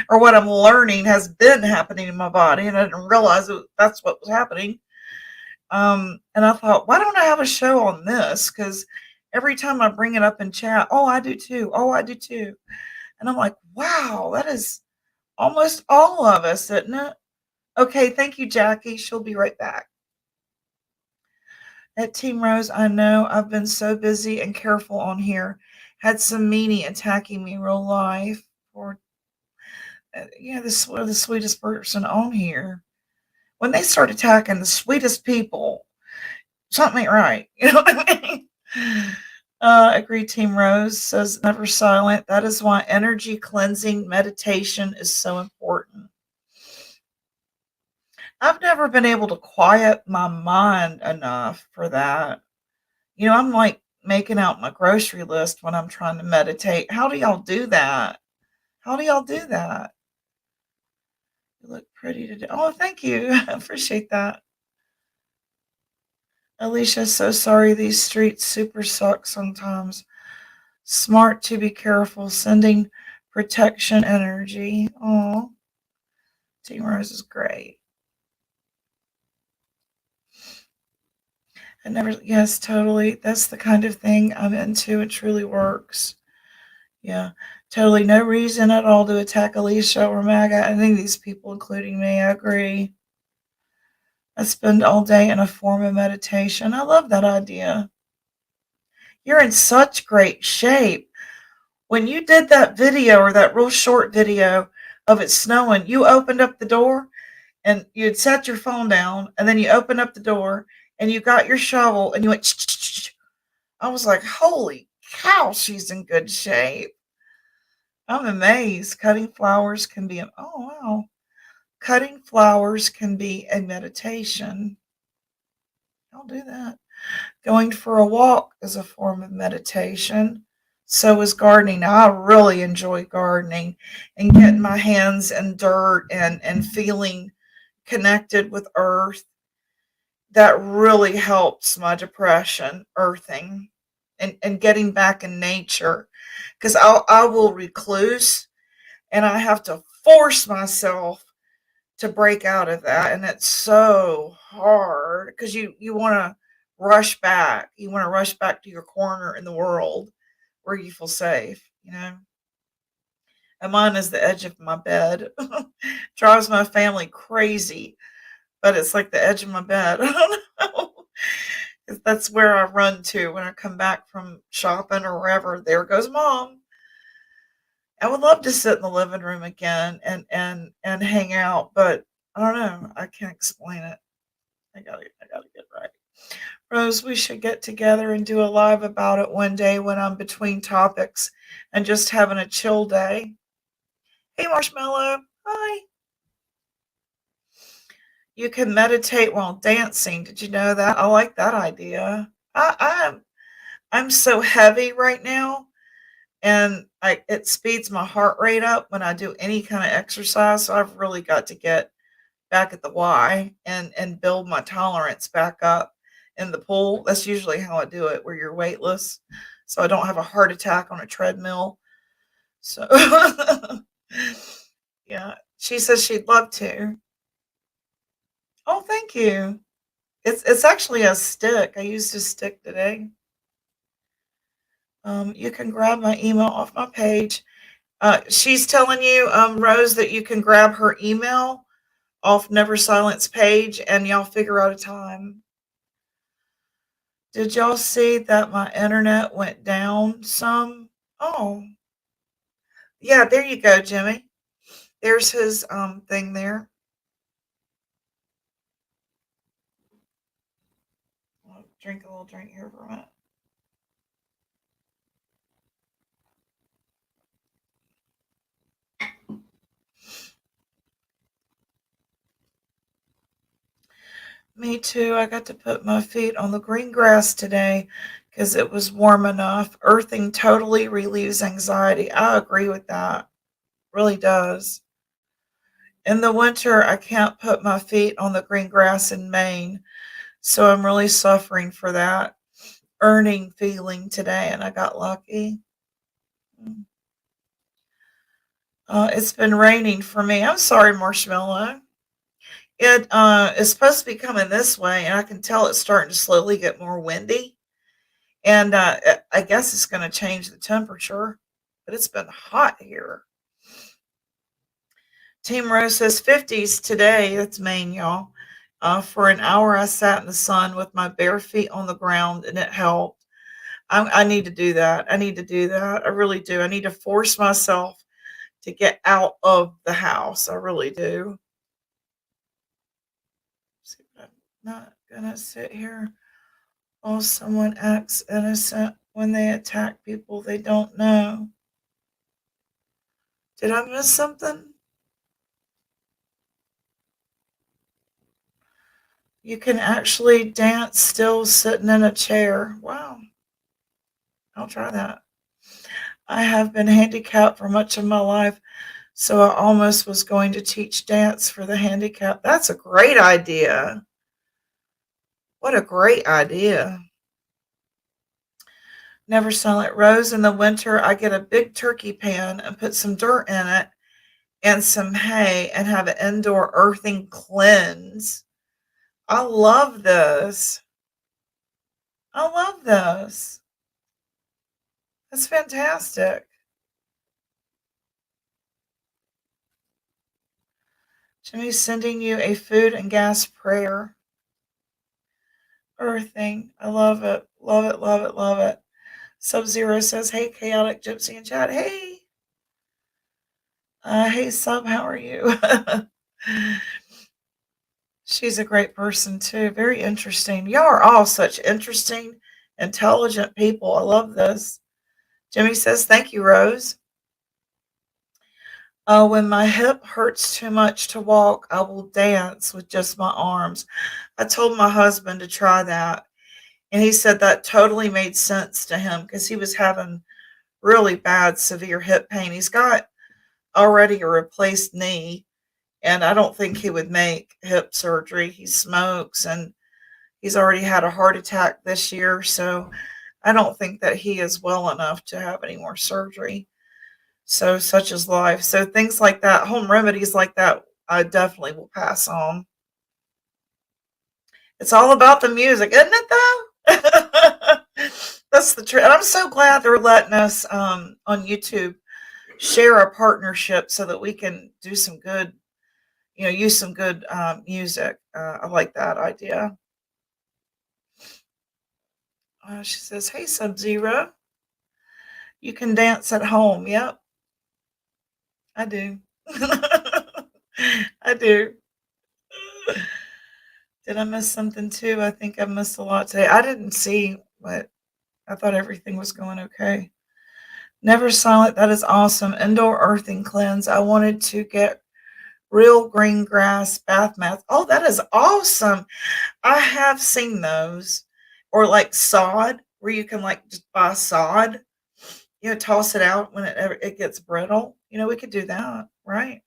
or what I'm learning has been happening in my body. And I didn't realize that's what was happening. And I thought, why don't I have a show on this? Because every time I bring it up in chat, oh, I do too. Oh, I do too. And I'm like, wow, that is almost all of us, isn't it? Okay, thank you, Jackie. She'll be right back. At Team Rose, I know I've been so busy and careful on here. Had some meanie attacking me in real life. Or, the sweetest person on here. When they start attacking the sweetest people, something ain't right. You know what I mean? Agree. Team Rose says never silent. That is why energy cleansing meditation is so important. I've never been able to quiet my mind enough for that. I'm like making out my grocery list when I'm trying to meditate. How do y'all do that? How do y'all do that? You look pretty today. Oh, thank you. I appreciate that. Alicia, so sorry. These streets super suck sometimes. Smart to be careful. Sending protection energy. Oh, Team Rose is great. I never, yes, totally. That's the kind of thing I'm into. It truly works. Yeah, totally. No reason at all to attack Alicia or MAGA. I think these people, including me, I agree. I spend all day in a form of meditation. I love that idea. You're in such great shape. When you did that video or that real short video of it snowing, you opened up the door and you had set your phone down and then you opened up the door and you got your shovel and you went, I was like, holy cow, she's in good shape. I'm amazed. Oh, wow. Cutting flowers can be a meditation. I'll do that. Going for a walk is a form of meditation. So is gardening. I really enjoy gardening and getting my hands in dirt and feeling connected with earth. That really helps my depression, earthing, and getting back in nature. Because I will recluse and I have to force myself to break out of that. And it's so hard because you want to rush back. You want to rush back to your corner in the world where you feel safe. And mine is the edge of my bed. Drives my family crazy, but it's like the edge of my bed. I don't know. That's where I run to when I come back from shopping or wherever. There goes mom. I would love to sit in the living room again and hang out, but I don't know. I can't explain it. I gotta get right. Rose, we should get together and do a live about it one day when I'm between topics and just having a chill day. Hey, Marshmallow. Hi. You can meditate while dancing. Did you know that? I like that idea. I'm so heavy right now, and it speeds my heart rate up when I do any kind of exercise. So I've really got to get back at the Y and build my tolerance back up in the pool. That's usually how I do it, where you're weightless, so I don't have a heart attack on a treadmill. So yeah, she says she'd love to. Oh, thank you. It's actually a stick. I used a stick today. You can grab my email off my page. She's telling you, Rose, that you can grab her email off Never Silence page and y'all figure out a time. Did y'all see that my internet went down some? Oh, yeah, there you go, Jimmy. There's his thing there. I'll drink a little drink here for a minute. Me too. I got to put my feet on the green grass today because it was warm enough. Earthing totally relieves anxiety. I agree with that. Really does. In the winter, I can't put my feet on the green grass in Maine, so I'm really suffering for that earning feeling today, and I got lucky. It's been raining for me. I'm sorry, Marshmallow. It is supposed to be coming this way, and I can tell it's starting to slowly get more windy. And I guess it's going to change the temperature, but it's been hot here. Team Rose says 50s today. That's Maine, y'all. For an hour, I sat in the sun with my bare feet on the ground, and it helped. I need to do that. I need to do that. I really do. I need to force myself to get out of the house. I really do. See, but I'm not going to sit here Oh, someone acts innocent when they attack people they don't know. Did I miss something? You can actually dance still sitting in a chair. Wow, I'll try that. I have been handicapped for much of my life, so I almost was going to teach dance for the handicapped. That's a great idea. What a great idea. Never Silent Rose. In the winter, I get a big turkey pan and put some dirt in it and some hay and have an indoor earthing cleanse. I love this. I love this. That's fantastic. Jimmy's sending you a food and gas prayer. Earthing. I love it. Love it, love it, love it. Sub Zero says, hey, Chaotic Gypsy and Chat. Hey. Hey, Sub, how are you? She's a great person, too. Very interesting. Y'all are all such interesting, intelligent people. I love this. Jimmy says, thank you, Rose. When my hip hurts too much to walk, I will dance with just my arms. I told my husband to try that, and he said that totally made sense to him because he was having really bad, severe hip pain. He's got already a replaced knee, and I don't think he would make hip surgery. He smokes, and he's already had a heart attack this year, so I don't think that he is well enough to have any more surgery. So such is life. So things like that, home remedies like that, I definitely will pass on. It's all about the music, isn't it though? That's the truth. And I'm so glad they're letting us on YouTube share a partnership so that we can do some good, use some good music. I like that idea. She says, hey, Sub-Zero. You can dance at home. Yep. I do. I do. Did I miss something too? I think I missed a lot today. I didn't see what I thought everything was going okay. Never Silent. That is awesome. Indoor earthing cleanse. I wanted to get real green grass bath mats. Oh, that is awesome. I have seen those. Or like sod, where you can like just buy sod, toss it out when it gets brittle. We could do that, right?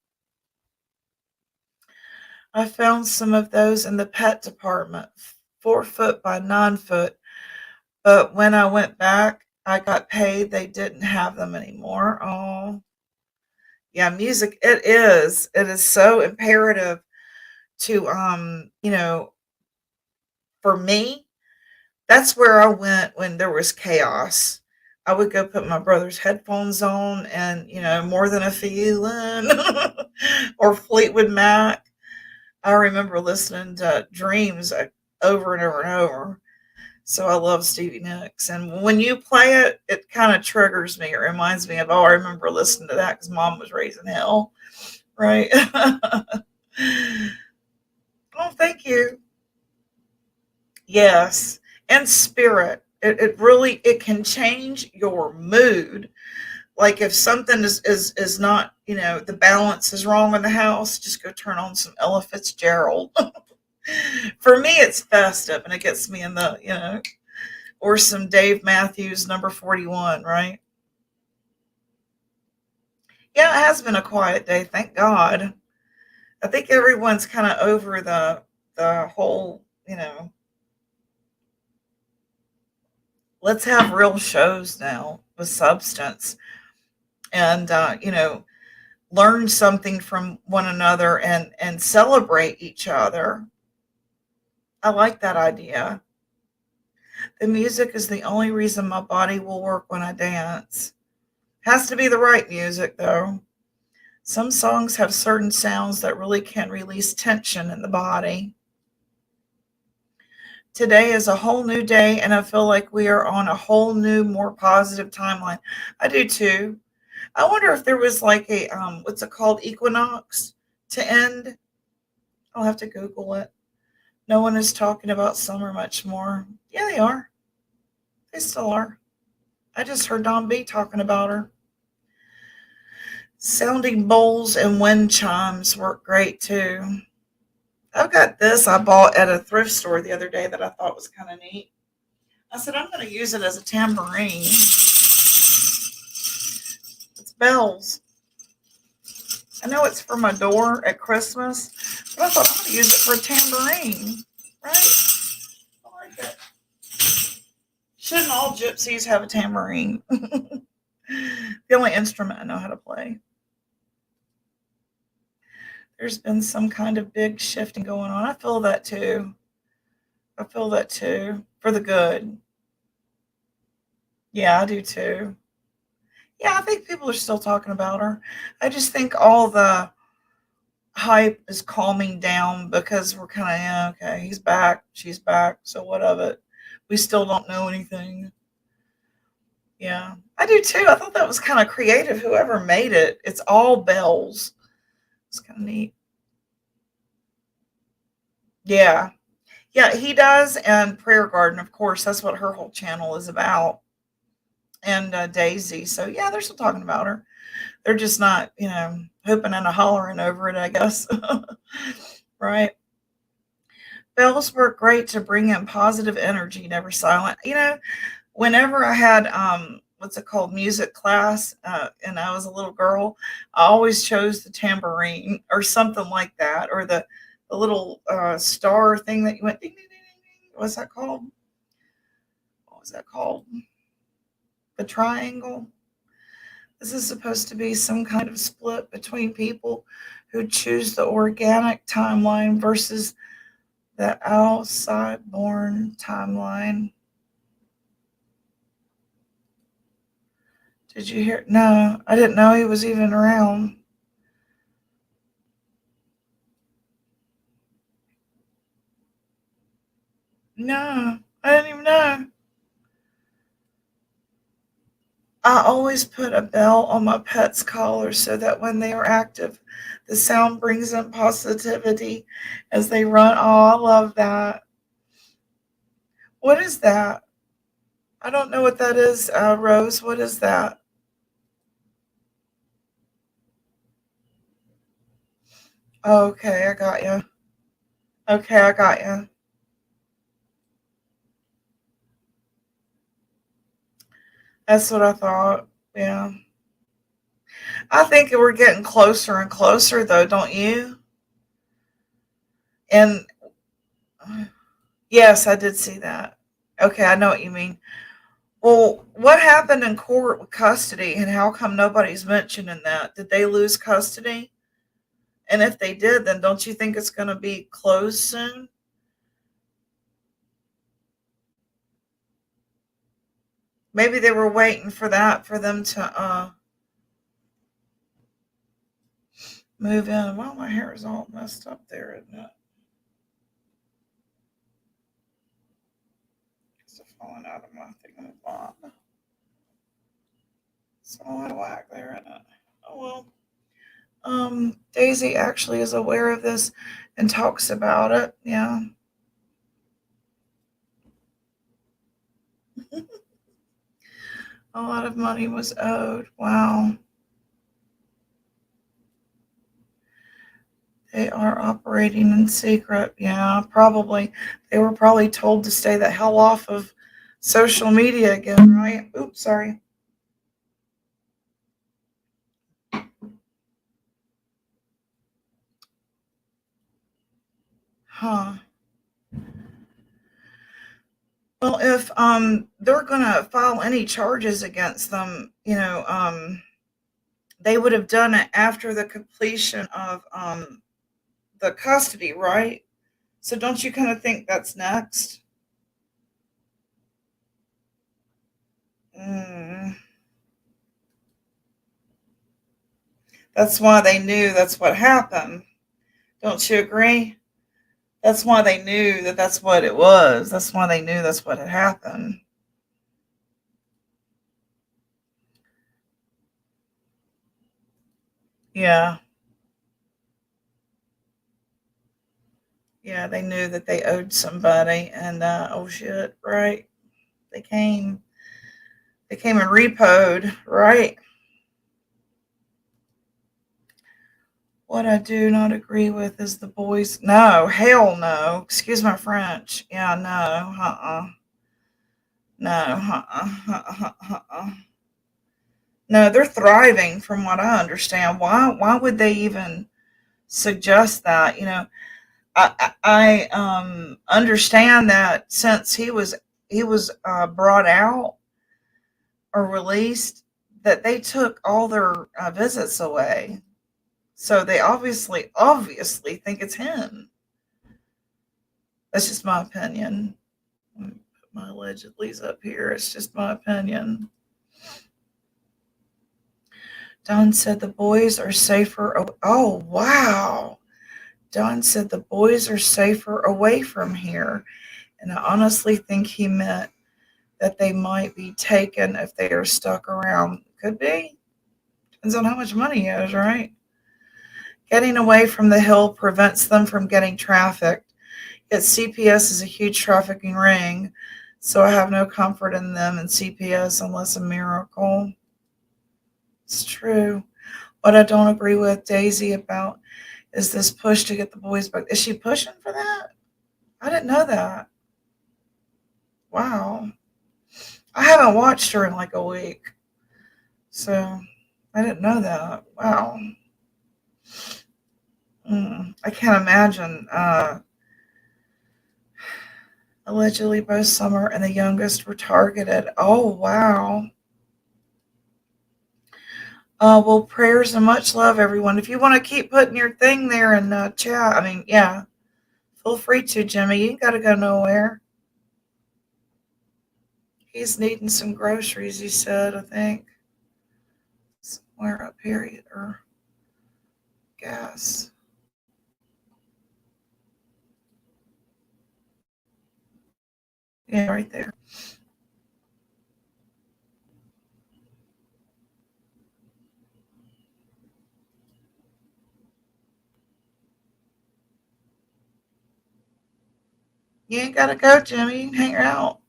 I found some of those in the pet department, 4 foot by 9 foot. But when I went back, I got paid. They didn't have them anymore. Oh, yeah, music. It is. It is so imperative to, for me, that's where I went when there was chaos. I would go put my brother's headphones on and, More Than a Feeling or Fleetwood Mac. I remember listening to Dreams over and over and over. So I love Stevie Nicks. And when you play it, it kind of triggers me. It reminds me of, I remember listening to that because Mom was raising hell. Right? Oh, thank you. Yes. And spirit. It really, it can change your mood. Like if something is not, the balance is wrong in the house, just go turn on some Ella Fitzgerald. For me, it's festive and it gets me in the, or some Dave Matthews Number 41, right? Yeah, it has been a quiet day, thank God. I think everyone's kind of over the whole, let's have real shows now with substance and learn something from one another and celebrate each other. I like that idea. The music is the only reason my body will work when I dance. Has to be the right music though. Some songs have certain sounds that really can release tension in the body. Today is a whole new day, and I feel like we are on a whole new, more positive timeline. I do too. I wonder if there was like a what's it called, equinox to end. I'll have to Google it. No one is talking about Summer much more. Yeah, they are. They still are. I just heard Don B talking about her. Sounding bowls and wind chimes work great too. I've got this I bought at a thrift store the other day that I thought was kind of neat. I said, I'm going to use it as a tambourine. It's bells. I know it's for my door at Christmas, but I thought I'm going to use it for a tambourine. Right? I like it. Shouldn't all gypsies have a tambourine? The only instrument I know how to play. There's been some kind of big shifting going on. I feel that too. I feel that too. For the good. Yeah, I do too. Yeah, I think people are still talking about her. I just think all the hype is calming down because we're kind of, yeah, okay, he's back, she's back, so what of it? We still don't know anything. Yeah, I do too. I thought that was kind of creative, whoever made it. It's all bells. It's kind of neat. Yeah. Yeah, he does. And Prayer Garden, of course, that's what her whole channel is about. And Daisy. So, yeah, they're still talking about her. They're just not, hooping and a hollering over it, I guess. Right. Bells work great to bring in positive energy, never silent. Whenever I had what's it called, music class, and I was a little girl, I always chose the tambourine or something like that, or the little star thing that you went ding ding ding ding. What's that called? What was that called? The triangle. This is supposed to be some kind of split between people who choose the organic timeline versus the outside born timeline. Did you hear? No, I didn't know he was even around. No, I didn't even know. I always put a bell on my pet's collar so that when they are active, the sound brings in positivity as they run. Oh, I love that. What is that? I don't know what that is, Rose. What is that? Okay, I got you. Okay, I got you. That's what I thought. Yeah. I think we're getting closer and closer, though, don't you? And yes, I did see that. Okay, I know what you mean. Well, what happened in court with custody, and how come nobody's mentioning that? Did they lose custody? And if they did, then don't you think it's going to be closed soon? Maybe they were waiting for that for them to move in. Well, my hair is all messed up there, isn't it? It's falling out of my thing. It's all out of whack there, isn't it? Oh well. Daisy actually is aware of this and talks about it. Yeah. A lot of money was owed. Wow. They are operating in secret. Yeah, probably. They were probably told to stay the hell off of social media again, right? Oops, sorry. Huh. Well, if they're gonna file any charges against them, they would have done it after the completion of the custody, right? So don't you kind of think that's next? Mm, that's why they knew that's what happened. Don't you agree? That's why they knew that that's what it was. That's why they knew that's what had happened. Yeah. Yeah, they knew that they owed somebody, and oh shit, right? They came. They came and repoed, right? What I do not agree with is the boys. No, hell no. Excuse my French. Yeah, no, no, No, they're thriving from what I understand. Why would they even suggest that? I understand that since he was brought out or released, that they took all their visits away. So they obviously think it's him. That's just my opinion. Let me put my allegedly's up here. It's just my opinion. Don said the boys are safer. Oh, wow. Don said the boys are safer away from here. And I honestly think he meant that they might be taken if they are stuck around. Could be. Depends on how much money he has, right? Getting away from the hill prevents them from getting trafficked. Yet CPS is a huge trafficking ring, so I have no comfort in them and CPS unless a miracle. It's true. What I don't agree with Daisy about is this push to get the boys back. Is she pushing for that? I didn't know that. Wow. I haven't watched her in like a week, so I didn't know that. Wow. I can't imagine. Allegedly, both Summer and the youngest were targeted. Oh, wow. Well, prayers and much love, everyone. If you want to keep putting your thing there in chat, yeah, feel free to, Jimmy. You ain't got to go nowhere. He's needing some groceries, he said, I think. Somewhere up here, or gas. Yeah, right there. You ain't got to go, Jimmy. You can hang out.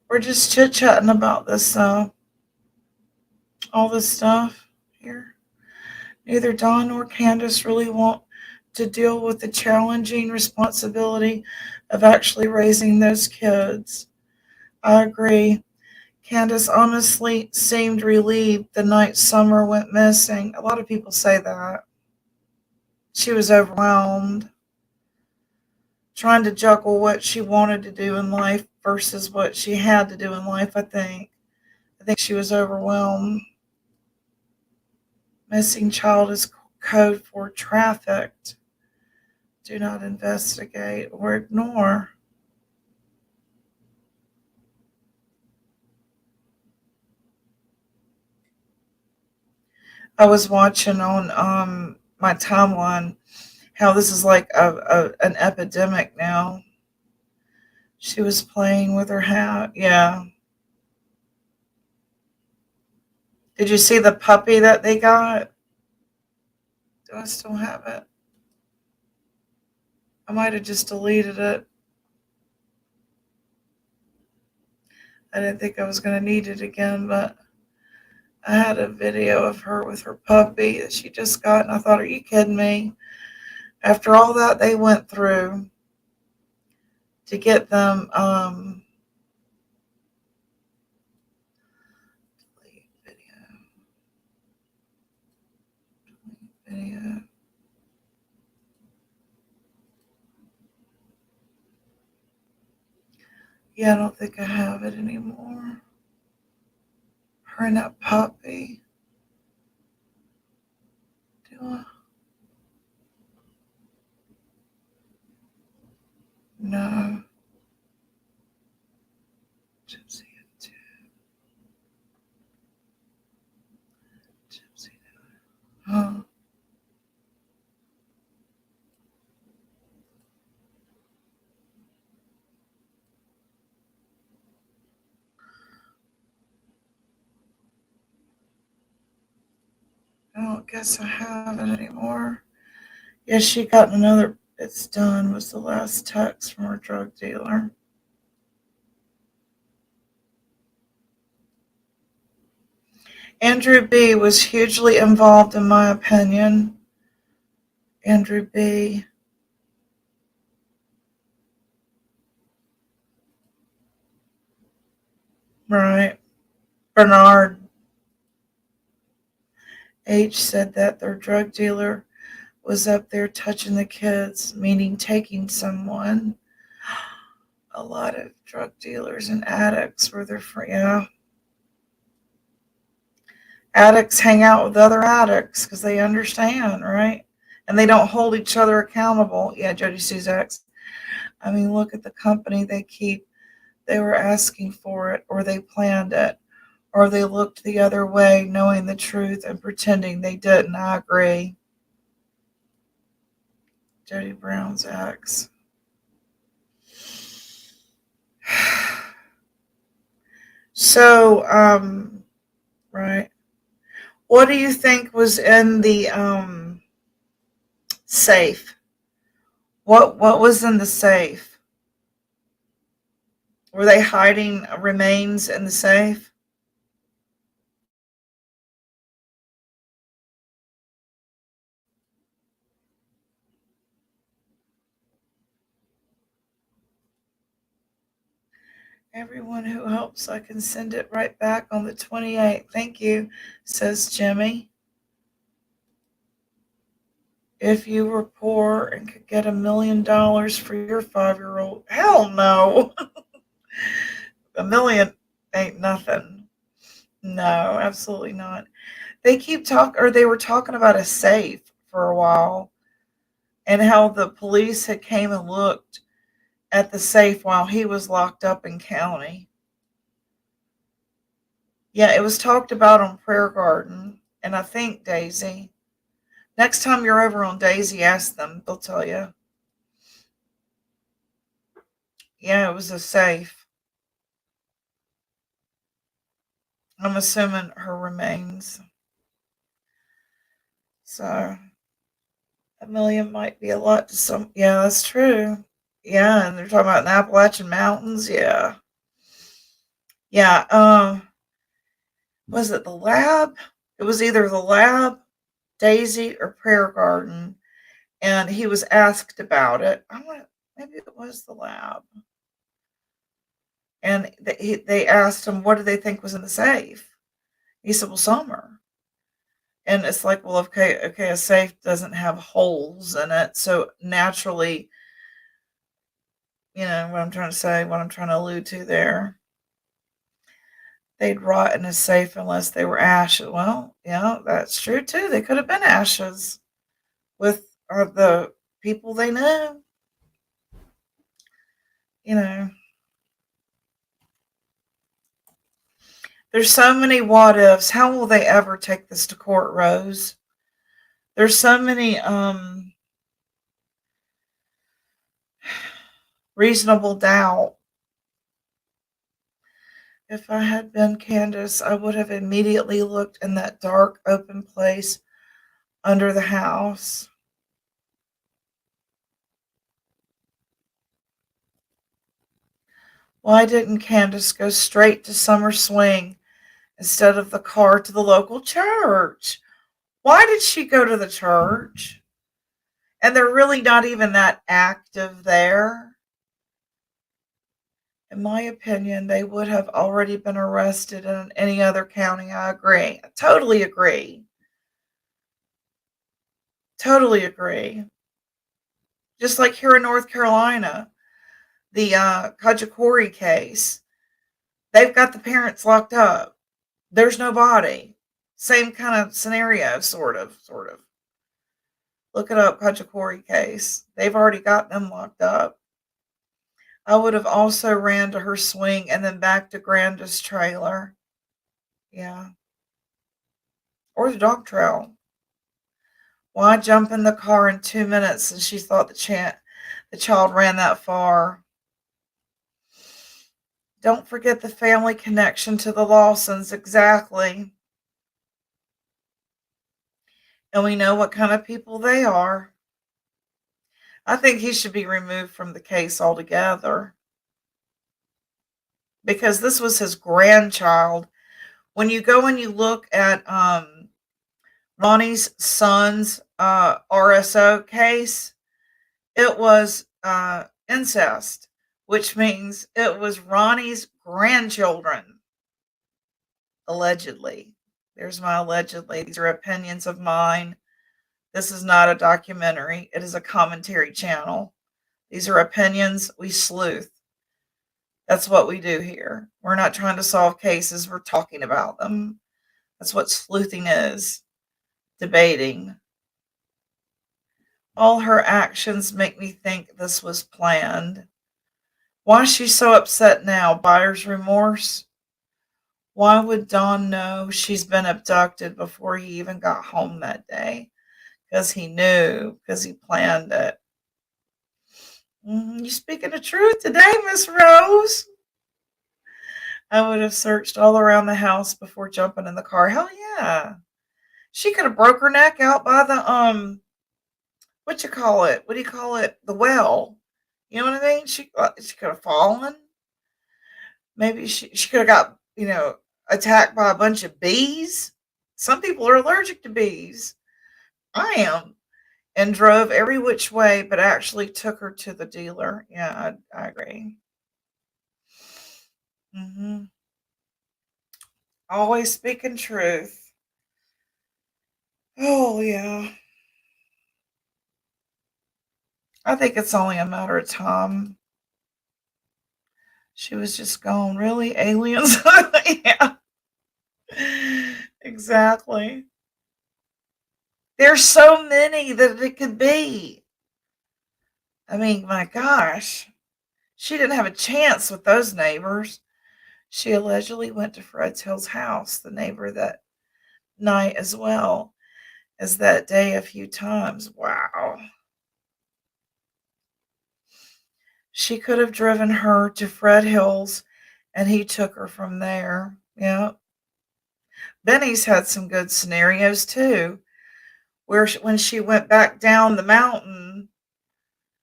We're just chit-chatting about this, all this stuff here. Neither Don nor Candace really want to deal with the challenging responsibility of actually raising those kids. I agree. Candace honestly seemed relieved the night Summer went missing. A lot of people say that. She was overwhelmed, trying to juggle what she wanted to do in life versus what she had to do in life, I think. I think she was overwhelmed. Missing child is code for trafficked. Do not investigate or ignore. I was watching on my timeline how this is like an epidemic now. She was playing with her hat. Yeah. Did you see the puppy that they got? Do I still have it? I might have just deleted it. I didn't think I was going to need it again, but I had a video of her with her puppy that she just got, and I thought, are you kidding me? After all that they went through to get them, video. Yeah, I don't think I have it anymore. Her and that puppy. Do I? No. Gypsy and two. Gypsy. Huh. I don't guess I have it anymore. Yeah, she got another. It's done was the last text from our drug dealer. Andrew B. was hugely involved, in my opinion. Andrew B. Right. Bernard H. said that their drug dealer was up there touching the kids, meaning taking someone. A lot of drug dealers and addicts were their friends. Yeah. Addicts hang out with other addicts because they understand, right? And they don't hold each other accountable. Yeah, Jody Suzak. I mean, look at the company they keep. They were asking for it, or they planned it, or they looked the other way, knowing the truth and pretending they didn't. I agree. Jody Brown's ex. So, right. What do you think was in the safe? What was in the safe? Were they hiding remains in the safe? Everyone who helps, I can send it right back on the 28th. Thank you, says Jimmy. If you were poor and could get $1 million for your 5-year-old, hell no. $1 million ain't nothing. No, absolutely not. They they were talking about a safe for a while and how the police had came and looked at the safe while he was locked up in county. Yeah, it was talked about on Prayer Garden, and I think Daisy. Next time you're over on Daisy, ask them. They'll tell you. Yeah, it was a safe. I'm assuming her remains. So, $1 million might be a lot to some. Yeah, that's true. Yeah, and they're talking about the Appalachian Mountains. Yeah. Yeah. Was it the lab? It was either the lab, Daisy, or Prayer Garden. And he was asked about it. Maybe it was the lab. And they asked him, what do they think was in the safe? He said, well, Summer. And it's like, well, okay, a safe doesn't have holes in it. So naturally, you know what I'm trying to say, what I'm trying to allude to there. They'd rot in a safe unless they were ashes. Well, yeah, that's true too. They could have been ashes with the people they knew. You know. There's so many what ifs. How will they ever take this to court, Rose? There's so many reasonable doubt. If I had been Candace, I would have immediately looked in that dark, open place under the house. Why didn't Candace go straight to Summer Swing instead of the car to the local church? Why did she go to the church? And they're really not even that active there. In my opinion, they would have already been arrested in any other county. I agree. I totally agree. Totally agree. Just like here in North Carolina, the Kajakori case, they've got the parents locked up. There's no body. Same kind of scenario, sort of. Look it up, Kajakori case. They've already got them locked up. I would have also ran to her swing and then back to Granda's trailer. Yeah. Or the dog trail. Why jump in the car in 2 minutes and she thought the child ran that far? Don't forget the family connection to the Lawsons, exactly. And we know what kind of people they are. I think he should be removed from the case altogether because this was his grandchild. When you go and you look at Ronnie's son's RSO case, it was incest, which means it was Ronnie's grandchildren, allegedly. There's my allegedly. These are opinions of mine. This is not a documentary. It is a commentary channel. These are opinions. We sleuth. That's what we do here. We're not trying to solve cases. We're talking about them. That's what sleuthing is. Debating. All her actions make me think this was planned. Why is she so upset now? Buyer's remorse? Why would Don know she's been abducted before he even got home that day? Because he knew, because he planned it. You speaking the truth today, Miss Rose? I would have searched all around the house before jumping in the car. Hell yeah. She could have broke her neck out by the what you call it? What do you call it? The well. You know what I mean? She could have fallen. Maybe she could have got, attacked by a bunch of bees. Some people are allergic to bees. I am. And drove every which way, but actually took her to the dealer. Yeah, I agree. Always speaking truth. Oh, yeah. I think it's only a matter of time. She was just gone. Really? Aliens? Yeah. Exactly. There's so many that it could be. I mean, my gosh. She didn't have a chance with those neighbors. She allegedly went to Fred Hill's house, the neighbor, that night as well as that day a few times. Wow. She could have driven her to Fred Hill's and he took her from there. Yeah. Benny's had some good scenarios too, where when she went back down the mountain,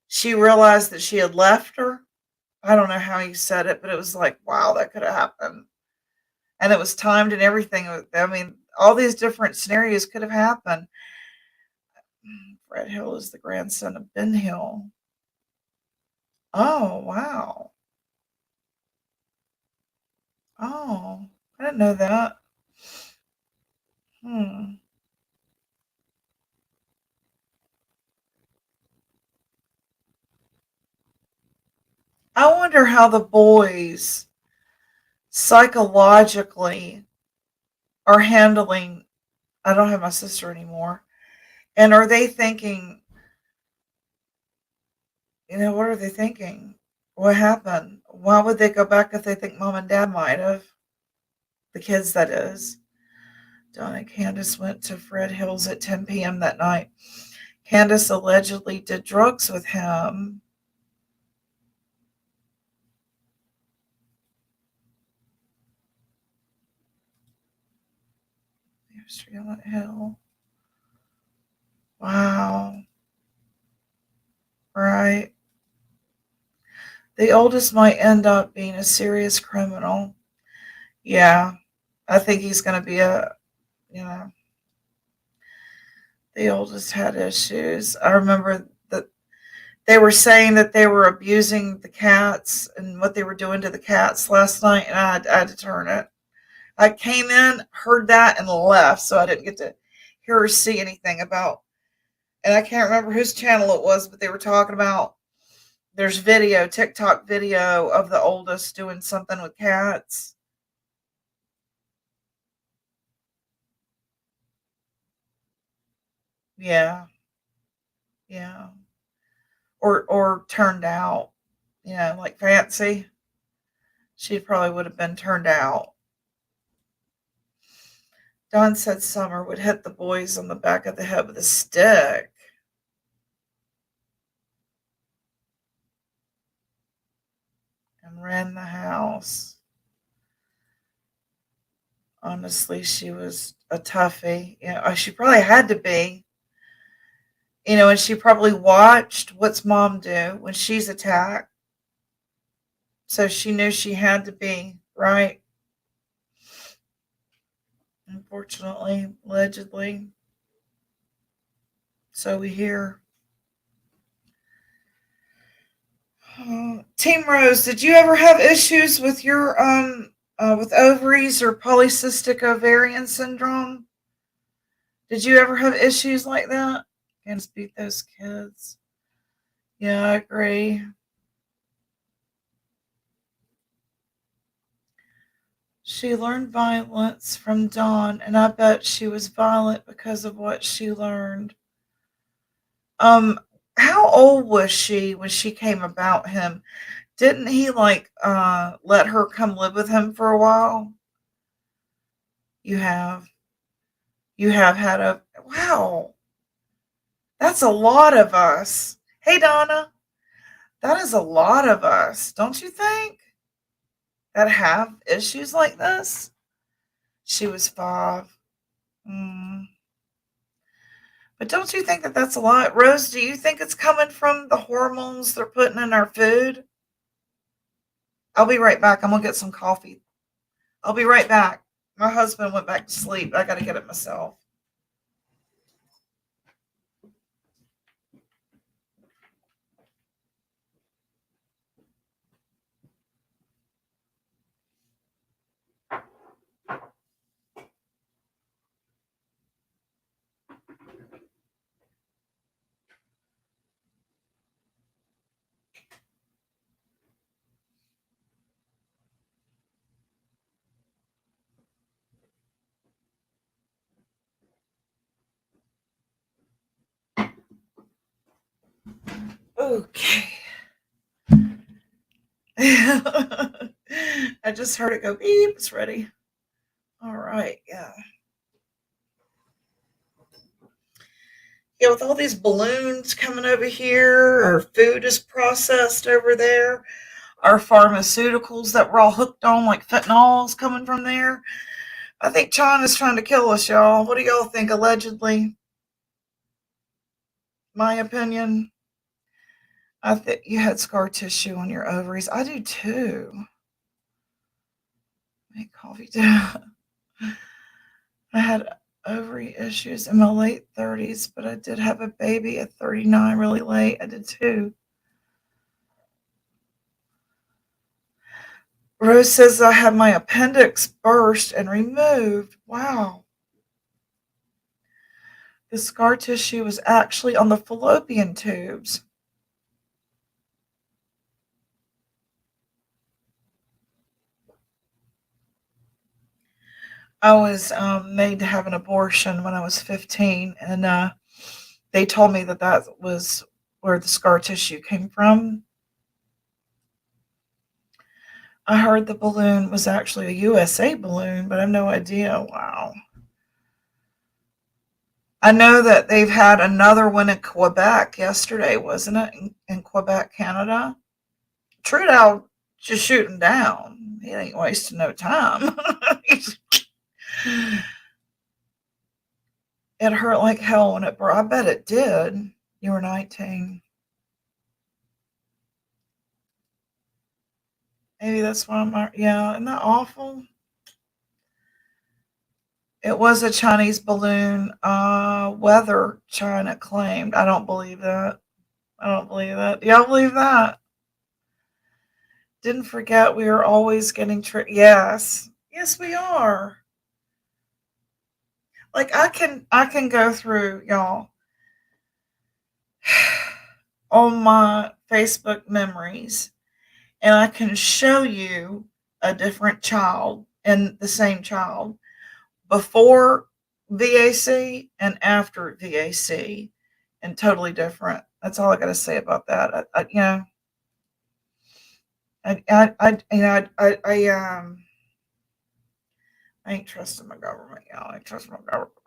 she realized that she had left her. I don't know how he said it, but it was like, wow, that could have happened. And it was timed and everything. I mean, all these different scenarios could have happened. Fred Hill is the grandson of Ben Hill. Oh, wow. Oh, I didn't know that. I wonder how the boys psychologically are handling. I don't have my sister anymore. And are they thinking, what are they thinking? What happened? Why would they go back if they think mom and dad might have? The kids, that is. Donna and Candace went to Fred Hill's at 10 p.m. that night. Candace allegedly did drugs with him. Street Hill. Wow. Right. The oldest might end up being a serious criminal. Yeah. I think he's going to be the oldest had issues. I remember that they were saying that they were abusing the cats and what they were doing to the cats last night, and I had to turn it. I came in, heard that, and left, so I didn't get to hear or see anything about. And I can't remember whose channel it was, but they were talking about there's video, TikTok video of the oldest doing something with cats. Yeah. Yeah. Or turned out. Like Fancy. She probably would have been turned out. Don said Summer would hit the boys on the back of the head with a stick. And ran the house. Honestly, she was a toughie. She probably had to be. And she probably watched what's mom do when she's attacked. So she knew she had to be, right? Unfortunately, allegedly. So we hear. Team Rose, did you ever have issues with your with ovaries or polycystic ovarian syndrome? Did you ever have issues like that? Can't beat those kids. Yeah, I agree. She learned violence from Dawn, and I bet she was violent because of what she learned. How old was she when she came about him? Didn't he let her come live with him for a while? You have. You have had a wow. That's a lot of us. Hey Donna, that is a lot of us, don't you think? That have issues like this. She was 5. Mm. But don't you think that that's a lot? Rose, do you think it's coming from the hormones they're putting in our food? I'll be right back. I'm going to get some coffee. I'll be right back. My husband went back to sleep. I got to get it myself. Okay. I just heard it go beep. It's ready. All right. Yeah. Yeah, with all these balloons coming over here, our food is processed over there, our pharmaceuticals that we're all hooked on, like fentanyls coming from there. I think China's trying to kill us, y'all. What do y'all think, allegedly? My opinion. I think you had scar tissue on your ovaries. I do too. Make coffee too. I had ovary issues in my late 30s, but I did have a baby at 39 really late. I did too. Rose says I had my appendix burst and removed. Wow. The scar tissue was actually on the fallopian tubes. I was made to have an abortion when I was 15, and they told me that that was where the scar tissue came from. I heard the balloon was actually a USA balloon, but I have no idea. Wow. I know that they've had another one in Quebec yesterday, wasn't it? In Quebec, Canada. Trudeau just shooting down. He ain't wasting no time. It hurt like hell when it broke. I bet it did. You were 19. Maybe that's why yeah, isn't that awful? It was a Chinese balloon. Weather China claimed. I don't believe that. I don't believe that. Do y'all believe that? Didn't forget we are always getting tricked. Yes. Yes, we are. Like I can go through, y'all, on my Facebook memories, and I can show you a different child and the same child before VAC and after VAC, and totally different. That's all I got to say about that. I ain't trusting my government, y'all. I ain't trusting my government.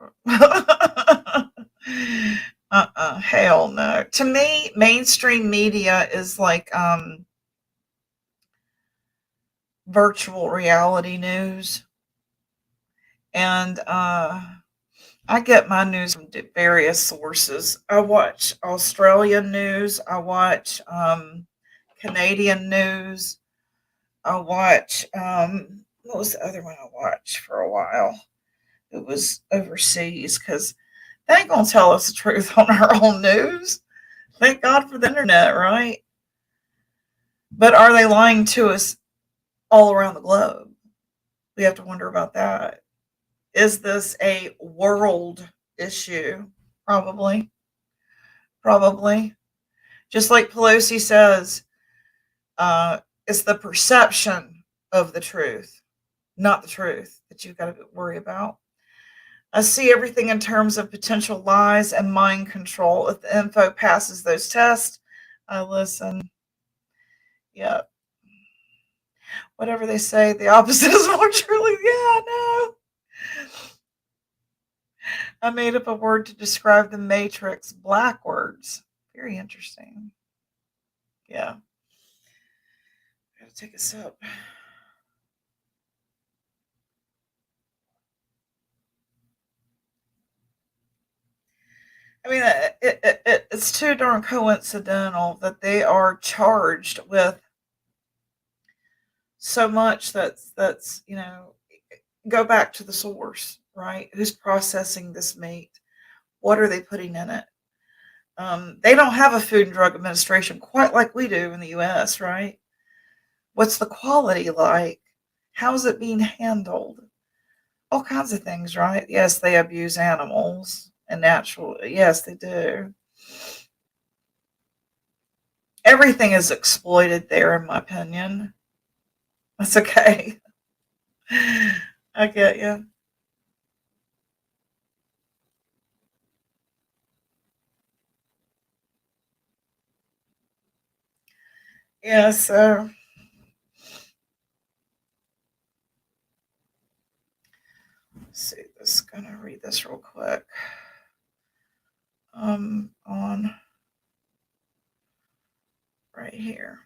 Hell no. To me, mainstream media is like virtual reality news. And I get my news from various sources. I watch Australian news. I watch Canadian news. I watch what was the other one I watched for a while? It was overseas because they ain't gonna tell us the truth on our own news. Thank God for the internet, right? But are they lying to us all around the globe? We have to wonder about that. Is this a world issue? Probably. Probably. Just like Pelosi says, it's the perception of the truth, not the truth, that you've got to worry about. I see everything in terms of potential lies and mind control. If the info passes those tests, I listen. Yep. Whatever they say, the opposite is more truly. Yeah, I know. I made up a word to describe the matrix. Black words. Very interesting. Yeah. Gotta take a sip. I mean, it's too darn coincidental that they are charged with so much that's go back to the source, right? Who's processing this meat? What are they putting in it? They don't have a Food and Drug Administration quite like we do in the U.S., right? What's the quality like? How's it being handled? All kinds of things, right? Yes, they abuse animals and natural. Yes, they do. Everything is exploited there, in my opinion. That's okay. I get you. Yeah, so let's see. This gonna read this real quick. On right here.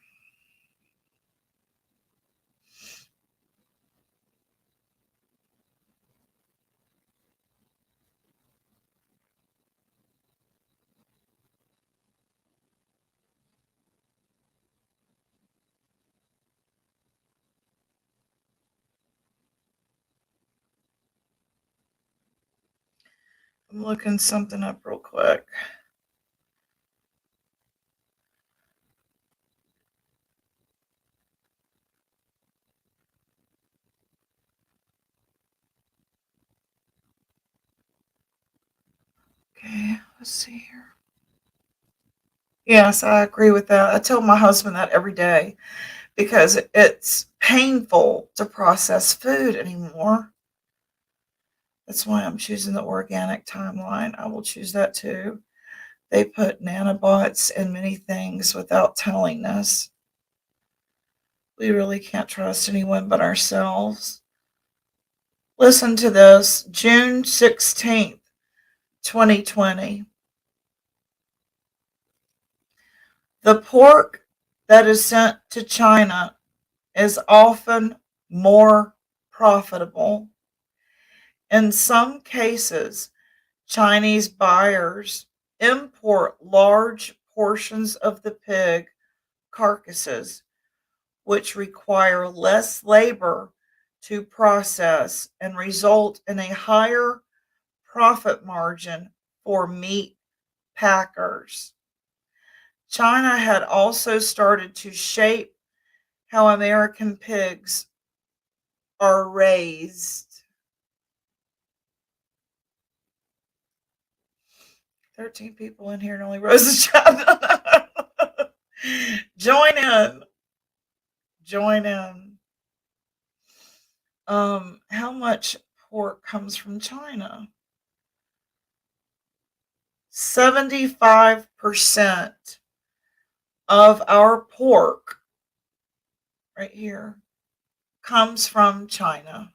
I'm looking something up real quick. Okay, let's see here. Yes, I agree with that. I tell my husband that every day because it's painful to process food anymore. That's why I'm choosing the organic timeline. I will choose that too. They put nanobots in many things without telling us. We really can't trust anyone but ourselves. Listen to this. June 16th, 2020. The pork that is sent to China is often more profitable. In some cases, Chinese buyers import large portions of the pig carcasses, which require less labor to process and result in a higher profit margin for meat packers. China had also started to shape how American pigs are raised. 13 people in here and only Rose's chat. Join in. Join in. How much pork comes from China? 75% of our pork right here comes from China.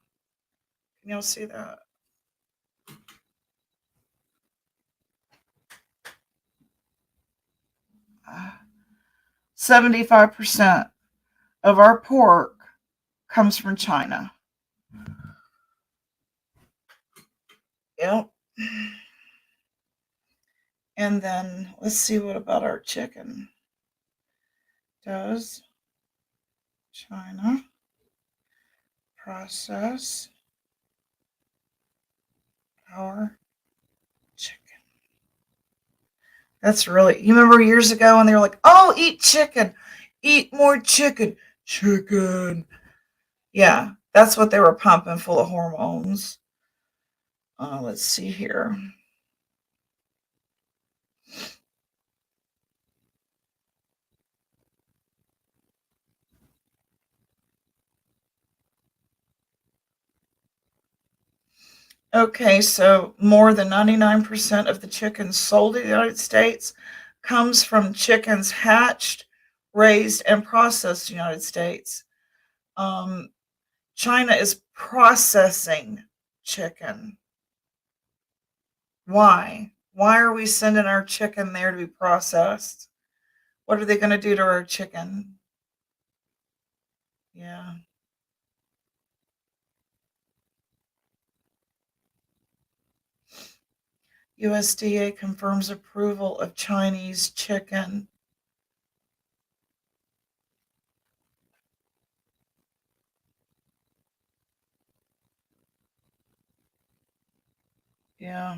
Can y'all see that? Uh, 75% of our pork comes from China. Yep. And then let's see what about our chicken. Does China process our chicken? That's really, you remember years ago when they were like, oh, eat chicken, eat more chicken, chicken. Yeah, that's what they were pumping full of hormones. Let's see here. Okay, so more than 99% of the chickens sold in the United States comes from chickens hatched, raised, and processed in the United States. Um, China is processing chicken. Why? Why are we sending our chicken there to be processed? What are they going to do to our chicken? Yeah. USDA confirms approval of Chinese chicken. Yeah.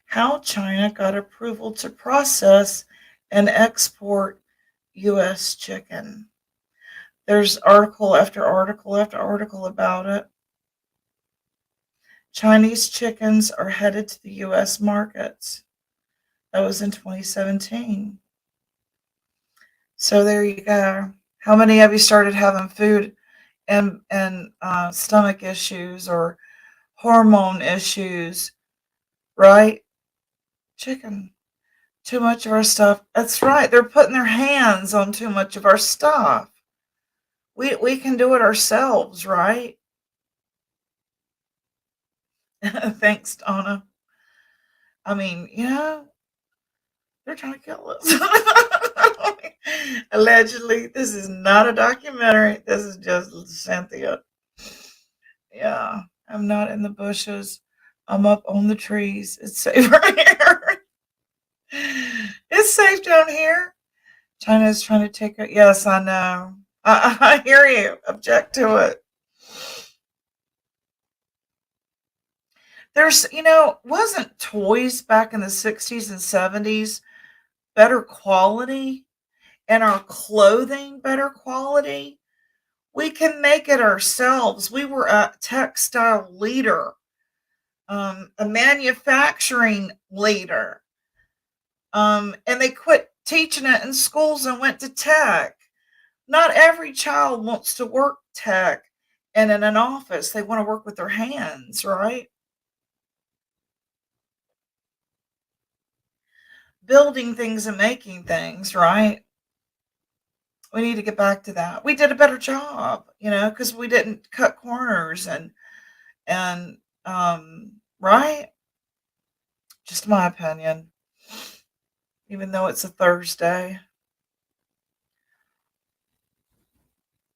How China got approval to process and export U.S. chicken. There's article after article after article about it. Chinese chickens are headed to the U.S. markets. That was in 2017. So there you go. How many of you started having food and stomach issues or hormone issues, right? Chicken. Too much of our stuff. That's right. They're putting their hands on too much of our stuff. We can do it ourselves, right? Thanks, Donna. I mean, they're trying to kill us. Allegedly, this is not a documentary. This is just Cynthia. Yeah, I'm not in the bushes. I'm up on the trees. It's safe right here. It's safe down here. China is trying to take it. Yes, I know. I hear you. Object to it. There's, wasn't toys back in the 60s and 70s better quality and our clothing better quality? We can make it ourselves. We were a textile leader, a manufacturing leader. And they quit teaching it in schools and went to tech. Not every child wants to work tech and in an office. They want to work with their hands, right? Building things and making things, right? We need to get back to that. We did a better job, because we didn't cut corners and right? Just my opinion. Even though it's a Thursday.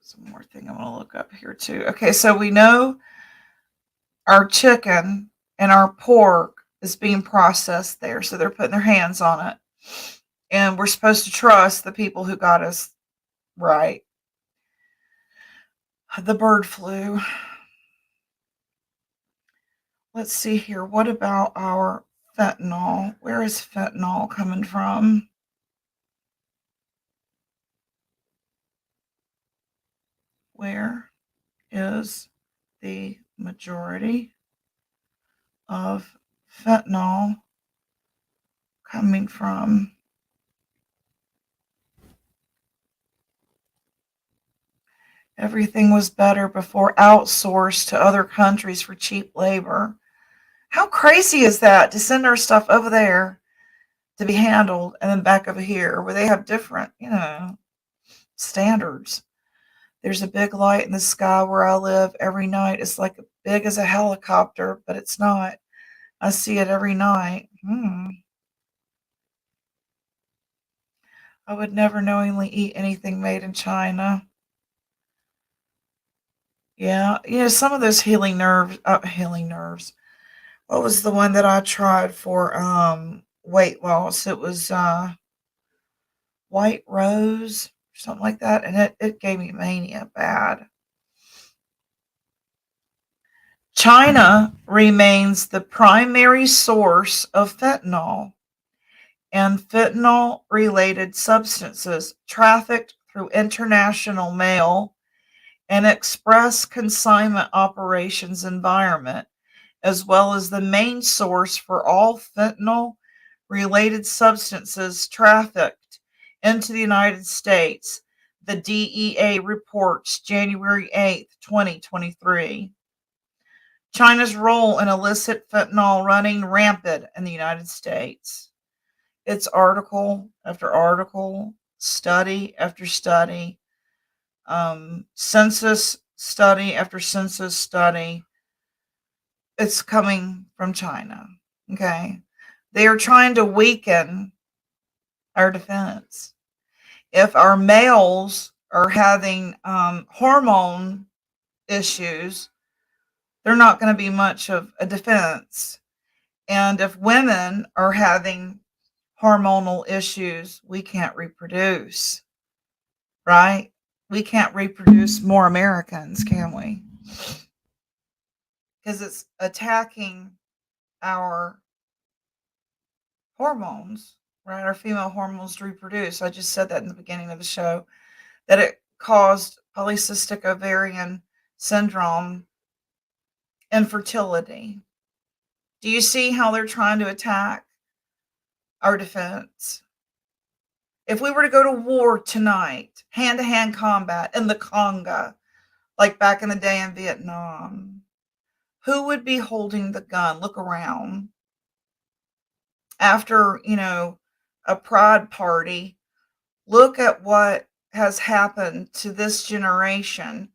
Some more thing I'm going to look up here too. Okay, so we know our chicken and our pork is being processed there. So they're putting their hands on it. And we're supposed to trust the people who got us right. The bird flu. Let's see here. What about our fentanyl? Where is fentanyl coming from? Where is the majority of fentanyl coming from? Everything was better before outsourced to other countries for cheap labor. How crazy is that to send our stuff over there to be handled and then back over here where they have different, standards? There's a big light in the sky where I live every night. It's like big as a helicopter, but it's not. I see it every night. I would never knowingly eat anything made in China. Yeah, some of those healing nerves. What was the one that I tried for weight loss? It was White Rose, something like that, and it gave me mania bad. China remains the primary source of fentanyl and fentanyl related substances trafficked through international mail and express consignment operations environment, as well as the main source for all fentanyl related substances trafficked into the United States, the DEA reports January 8th, 2023. China's role in illicit fentanyl running rampant in the United States. It's article after article, study after study, census study after census study. It's coming from China. Okay. They are trying to weaken our defense. If our males are having hormone issues, they're not going to be much of a defense. And if women are having hormonal issues, we can't reproduce, right? We can't reproduce more Americans, can we? Because it's attacking our hormones, right? Our female hormones to reproduce. I just said that in the beginning of the show, that it caused polycystic ovarian syndrome, infertility. Do you see how they're trying to attack our defense? If we were to go to war tonight, hand-to-hand combat in the Congo, like back in the day in Vietnam, who would be holding the gun? Look around. After, a pride party, look at what has happened to this generation.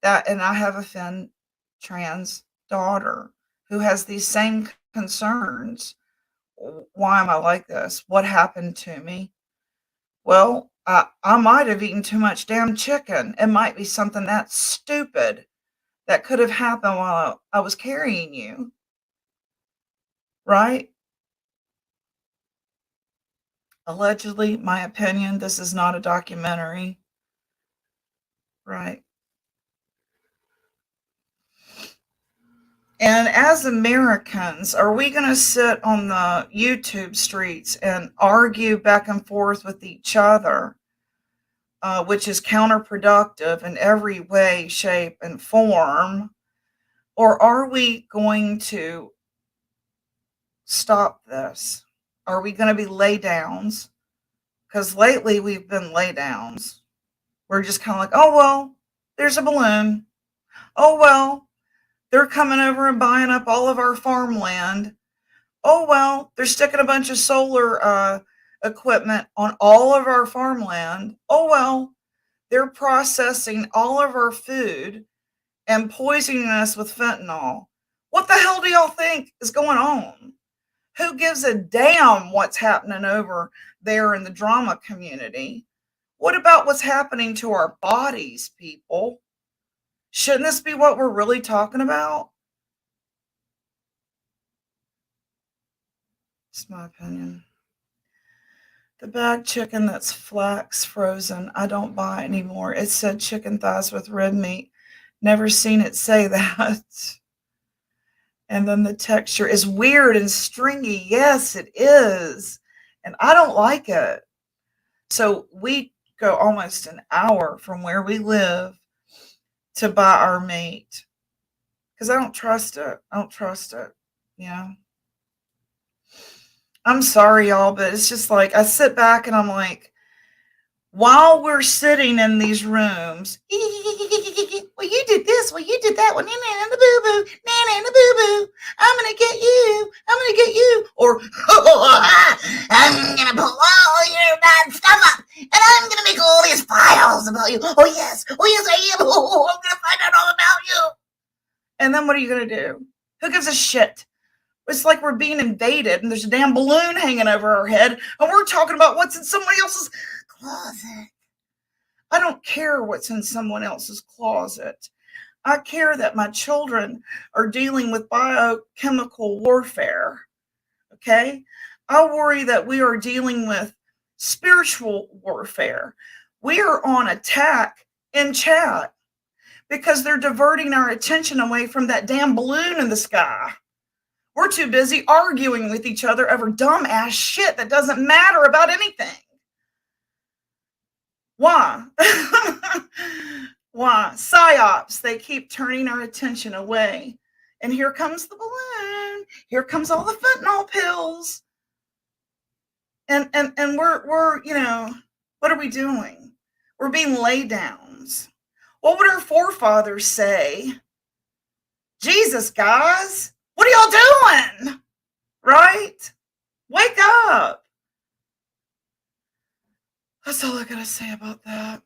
And I have a thin trans daughter who has these same concerns. Why am I like this? What happened to me? Well, I might have eaten too much damn chicken. It might be something that stupid that could have happened while I was carrying you. Right? Allegedly, my opinion, this is not a documentary. Right. And as Americans, are we going to sit on the YouTube streets and argue back and forth with each other, which is counterproductive in every way, shape, and form? Or are we going to stop this? Are we going to be laydowns? Because lately we've been laydowns. We're just kind of like, oh, well, there's a balloon. Oh, well, they're coming over and buying up all of our farmland. Oh, well, they're sticking a bunch of solar equipment on all of our farmland. Oh, well, they're processing all of our food and poisoning us with fentanyl. What the hell do y'all think is going on? Who gives a damn what's happening over there in the drama community? What about what's happening to our bodies, people? Shouldn't this be what we're really talking about? It's my opinion. The bagged chicken that's flax frozen, I don't buy anymore. It said chicken thighs with red meat. Never seen it say that. And then the texture is weird and stringy. Yes, it is. And I don't like it. So we go almost an hour from where we live to buy our meat. Because I don't trust it. I'm sorry, y'all, but it's just like I sit back and I'm like, while we're sitting in these rooms, well, you did this, well, you did that one, nana and the boo boo, nana and the boo boo. I'm gonna get you, or I'm gonna pull all your bad stuff up, and I'm gonna make all these files about you. Oh yes, I am. Oh, I'm gonna find out all about you. And then what are you gonna do? Who gives a shit? It's like we're being invaded, and there's a damn balloon hanging over our head, and we're talking about what's in somebody else's closet. I don't care what's in someone else's closet. I care that my children are dealing with biochemical warfare. Okay? I worry that we are dealing with spiritual warfare. We are on attack in chat because they're diverting our attention away from that damn balloon in the sky. We're too busy arguing with each other over dumbass shit that doesn't matter about anything. Why? Why? PSYOPs, they keep turning our attention away. And here comes the balloon. Here comes all the fentanyl pills. And we're, you know, what are we doing? We're being lay downs. What would our forefathers say? Jesus, guys, what are y'all doing? Right? Wake up. That's all I gotta say about that.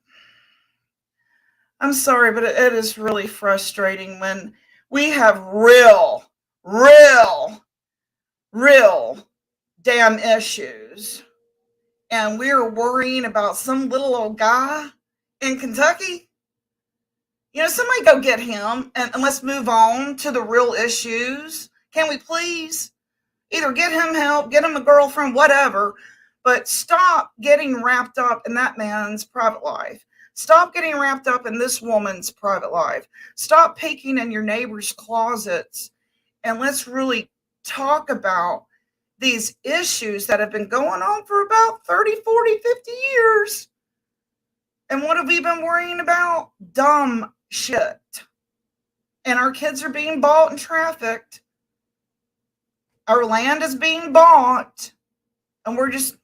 I'm sorry, but it is really frustrating when we have real damn issues. And we're worrying about some little old guy in Kentucky. You know, somebody go get him and let's move on to the real issues. Can we please? Either get him help, get him a girlfriend, whatever. But stop getting wrapped up in that man's private life. Stop getting wrapped up in this woman's private life. Stop peeking in your neighbor's closets. And let's really talk about these issues that have been going on for about 30, 40, 50 years. And what have we been worrying about? Dumb shit. And our kids are being bought and trafficked. Our land is being bought. And we're just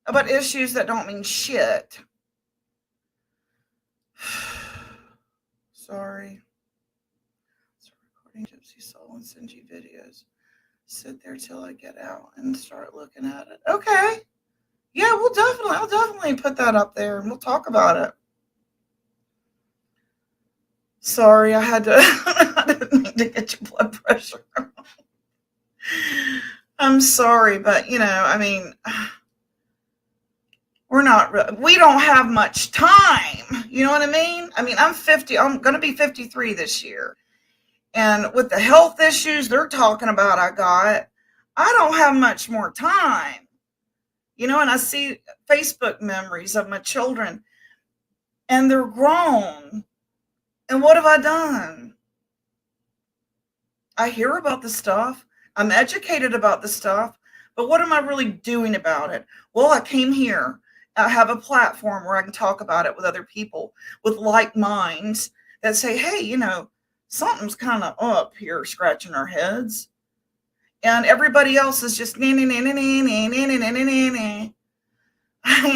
about issues that don't mean shit. Sorry. Recording Gypsy Soul and send you videos. Sit there till I get out and start looking at it. Okay. Yeah, I'll definitely put that up there and we'll talk about it. Sorry, I didn't mean to get your blood pressure. I'm sorry, but you know, I mean, we don't have much time. You know what I mean? I mean, I'm 50, I'm going to be 53 this year. And with the health issues they're talking about I don't have much more time. You know, and I see Facebook memories of my children and they're grown. And what have I done? I hear about the stuff. I'm educated about the stuff. But what am I really doing about it? Well, I came here. I have a platform where I can talk about it with other people with like minds that say, hey, you know, something's kind of up here scratching our heads. And everybody else is just, I ain't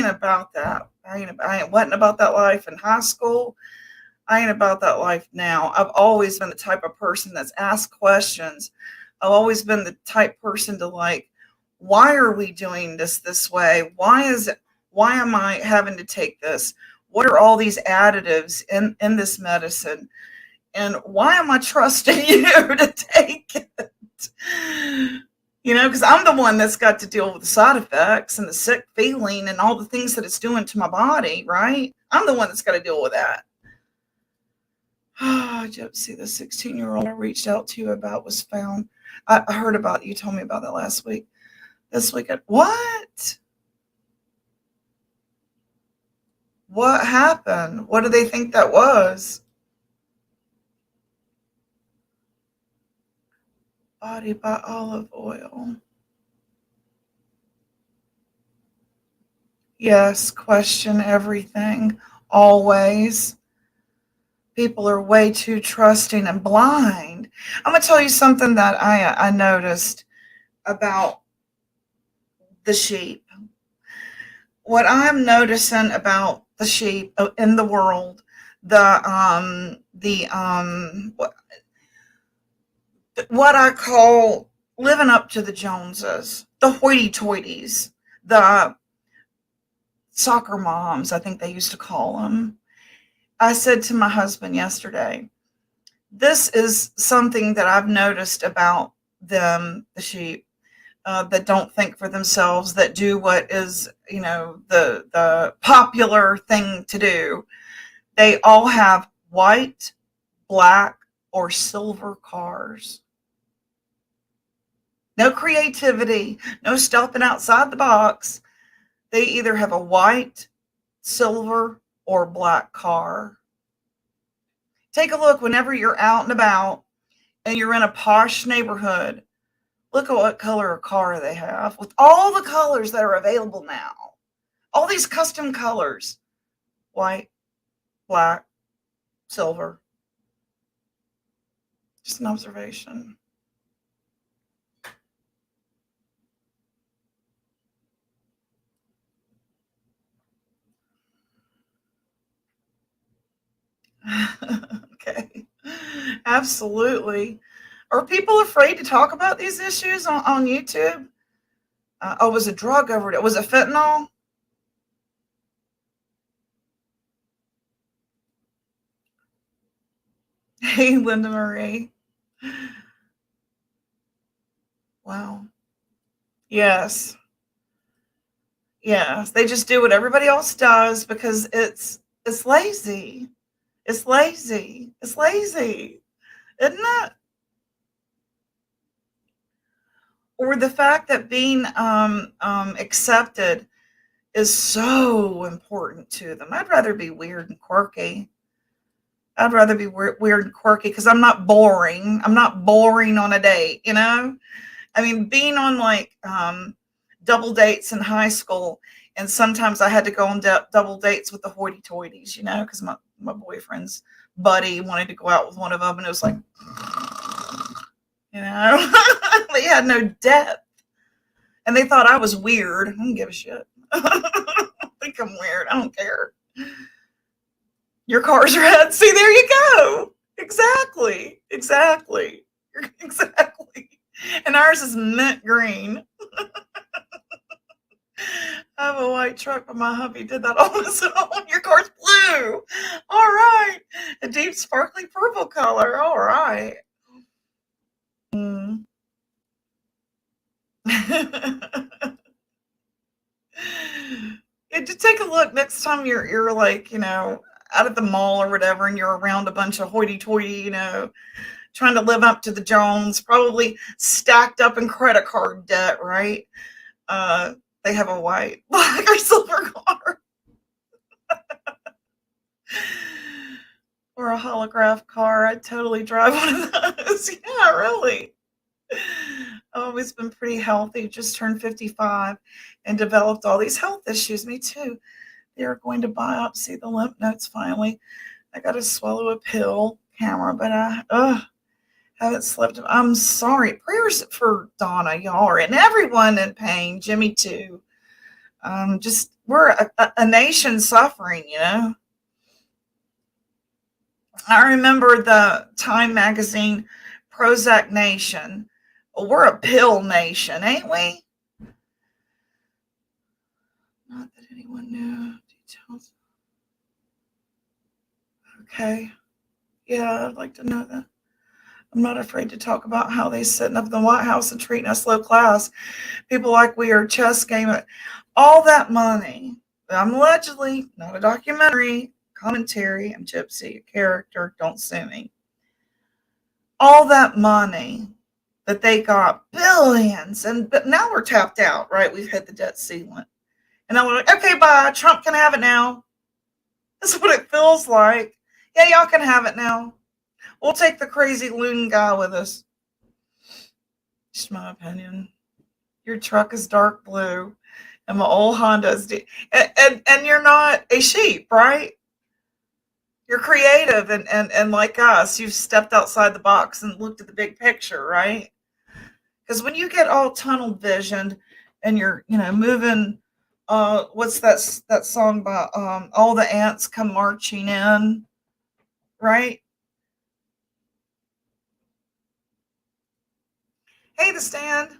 about that. I wasn't about that life in high school. I ain't about that life now. I've always been the type of person that's asked questions. I've always been the type person to like, why are we doing this way? Why am I having to take this? What are all these additives in this medicine? And why am I trusting you to take it? You know, because I'm the one that's got to deal with the side effects and the sick feeling and all the things that it's doing to my body, right? I'm the one that's got to deal with that. Oh, Gypsy, the 16-year-old I reached out to you about was found. I heard about it. You told me about that last week. This weekend. What? What happened? What do they think that was? Body by olive oil. Yes, question everything. Always. People are way too trusting and blind. I'm going to tell you something that I noticed about the sheep. What I'm noticing about the sheep in the world, what I call living up to the Joneses, the hoity-toities, the soccer moms, I think they used to call them. I said to my husband yesterday, this is something that I've noticed about them, the sheep, that don't think for themselves, that do what is, you know, the popular thing to do. They all have white, black, or silver cars. No creativity, no stepping outside the box. They either have a white, silver, or black car. Take a look whenever you're out and about and you're in a posh neighborhood. Look at what color of car they have with all the colors that are available now. All these custom colors. White, black, silver. Just an observation. Okay. Absolutely. Are people afraid to talk about these issues on YouTube? Oh, it was a drug overdose. Was it fentanyl? Hey, Linda Marie. Wow. Yes. Yes. They just do what everybody else does because it's lazy. It's lazy. It's lazy. Isn't it? Or the fact that being accepted is so important to them. I'd rather be weird and quirky. I'd rather be weird and quirky because I'm not boring. I'm not boring on a date, you know? I mean, being on like double dates in high school, and sometimes I had to go on double dates with the hoity-toities, you know, because my boyfriend's buddy wanted to go out with one of them, and it was like, you know, they had no depth. And they thought I was weird. I don't give a shit. I think I'm weird. I don't care. Your car's red. See, there you go. Exactly. Exactly. Exactly. And ours is mint green. I have a white truck, but my hubby did that on his own. Your car's blue. All right. A deep sparkly purple color. All right. Mm. Yeah, just take a look next time you're like, you know, out at the mall or whatever, and you're around a bunch of hoity-toity, you know, trying to live up to the Jones, probably stacked up in credit card debt, right? They have a white, black, or silver car. Or a holograph car. I'd totally drive one of those. Yeah, really. I've always been pretty healthy, just turned 55 and developed all these health issues. Me too. They are going to biopsy the lymph nodes finally. I got to swallow a pill, camera, but I haven't slept. I'm sorry. Prayers for Donna, y'all, and everyone in pain. Jimmy too. Just we're a nation suffering, you know. I remember the Time magazine, Prozac Nation. Well, we're a pill nation, ain't we? Not that anyone knew details. Okay. Yeah, I'd like to know that. I'm not afraid to talk about how they sitting up in the White House and treating us low class. People like we are a chess game. All that money. I'm allegedly, not a documentary, commentary. I'm Gypsy, a character. Don't sue me. All that money that they got, billions, but now we're tapped out, right? We've hit the debt ceiling. And now we're like, okay, bye. Trump can have it now. That's what it feels like. Yeah, y'all can have it now. We'll take the crazy loon guy with us. Just my opinion. Your truck is dark blue, and my old Honda is and you're not a sheep, right? You're creative, and like us, you've stepped outside the box and looked at the big picture, right? Because when you get all tunnel visioned and you're, you know, moving, what's that song about? All the ants come marching in, right? Hey, the stand.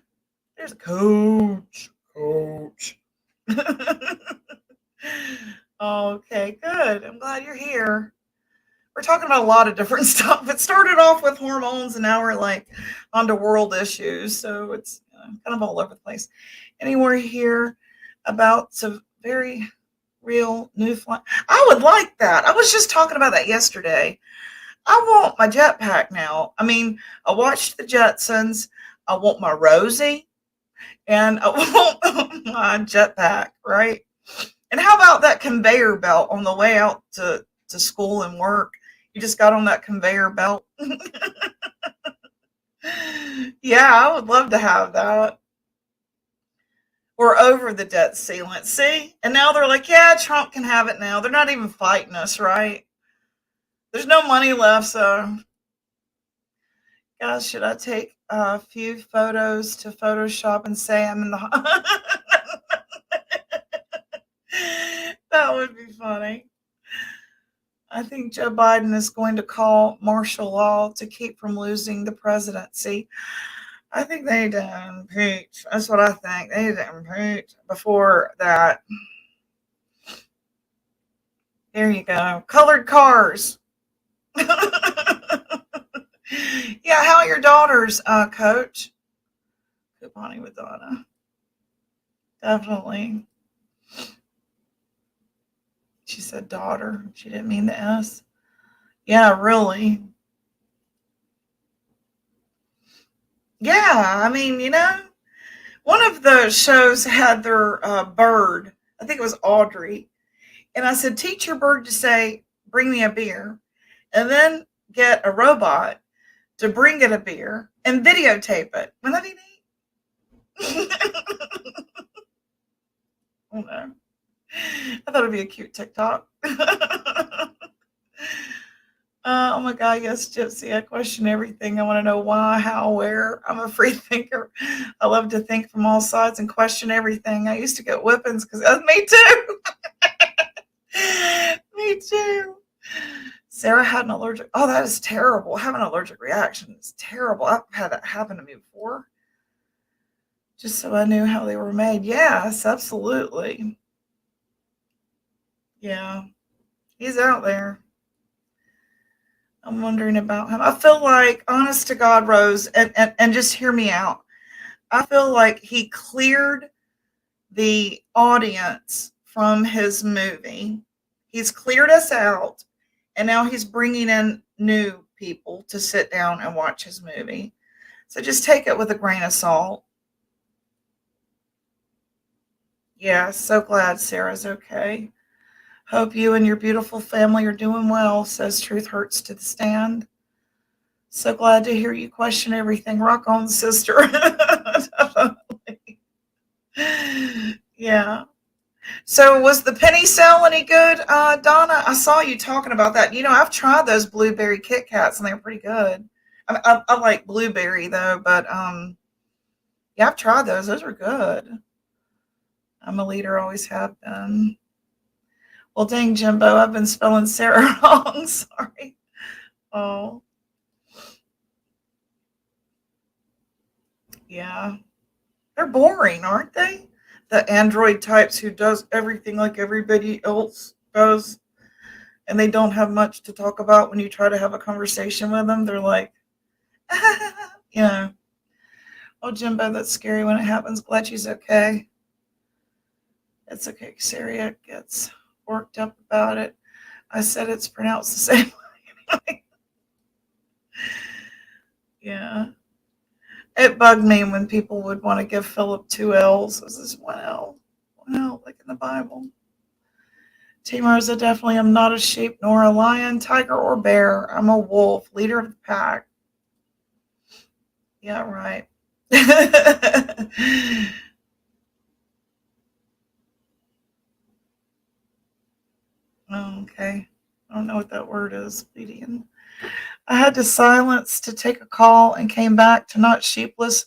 There's a coach. Okay, good. I'm glad you're here. We're talking about a lot of different stuff. It started off with hormones, and now we're like onto world issues. So it's kind of all over the place. Anyway, here about some very real new flight. I would like that. I was just talking about that yesterday. I want my jetpack now. I mean, I watched the Jetsons. I want my Rosie, and I want my jetpack, right? And how about that conveyor belt on the way out to school and work? You just got on that conveyor belt. Yeah, I would love to have that. Or over the debt ceiling. See? And now they're like, yeah, Trump can have it now. They're not even fighting us, right? There's no money left, so guys, should I take a few photos to Photoshop and say I'm in the that would be funny. I think Joe Biden is going to call martial law to keep from losing the presidency. I think they need to impeach. That's what I think. They need to impeach before that. There you go. Colored cars. Yeah, how are your daughters, Coach? Couponing with Donna. Definitely. She said daughter. She didn't mean the S. Yeah, really. Yeah, I mean, one of the shows had their bird. I think it was Audrey. And I said, teach your bird to say, bring me a beer. And then get a robot to bring it a beer and videotape it. Wouldn't that be neat? Oh, no. I thought it'd be a cute TikTok. Oh my God, yes, Gypsy. I question everything. I want to know why, how, where. I'm a free thinker. I love to think from all sides and question everything. I used to get whippings because me too. Me too. Sarah had an allergic. Oh, that is terrible. Having an allergic reaction is terrible. I've had that happen to me before. Just so I knew how they were made. Yes, absolutely. Yeah, he's out there. I'm wondering about him. I feel like, honest to God, Rose, and just hear me out. I feel like he cleared the audience from his movie. He's cleared us out, and now he's bringing in new people to sit down and watch his movie. So just take it with a grain of salt. Yeah, so glad Sarah's okay. Hope you and your beautiful family are doing well, says Truth Hurts to the Stand. So glad to hear you question everything. Rock on, sister. Definitely. Yeah. So was the penny sale any good, Donna? I saw you talking about that. I've tried those blueberry Kit Kats, and they're pretty good. I like blueberry, though, but yeah, I've tried those. Those are good. I'm a leader, always have been. Well, dang, Jimbo, I've been spelling Sarah wrong. Sorry. Oh. Yeah. They're boring, aren't they? The android types who does everything like everybody else does, and they don't have much to talk about when you try to have a conversation with them. They're like, oh, Jimbo, that's scary when it happens. Glad she's okay. It's okay. Sarah gets worked up about it. I said it's pronounced the same way. Yeah. It bugged me when people would want to give Philip 2 L's. This is 1 L. 1 L, like in the Bible. Team Rosa, definitely am not a sheep, nor a lion, tiger, or bear. I'm a wolf, leader of the pack. Yeah, right. Okay. I don't know what that word is. Obedient. I had to silence to take a call and came back to not sheepless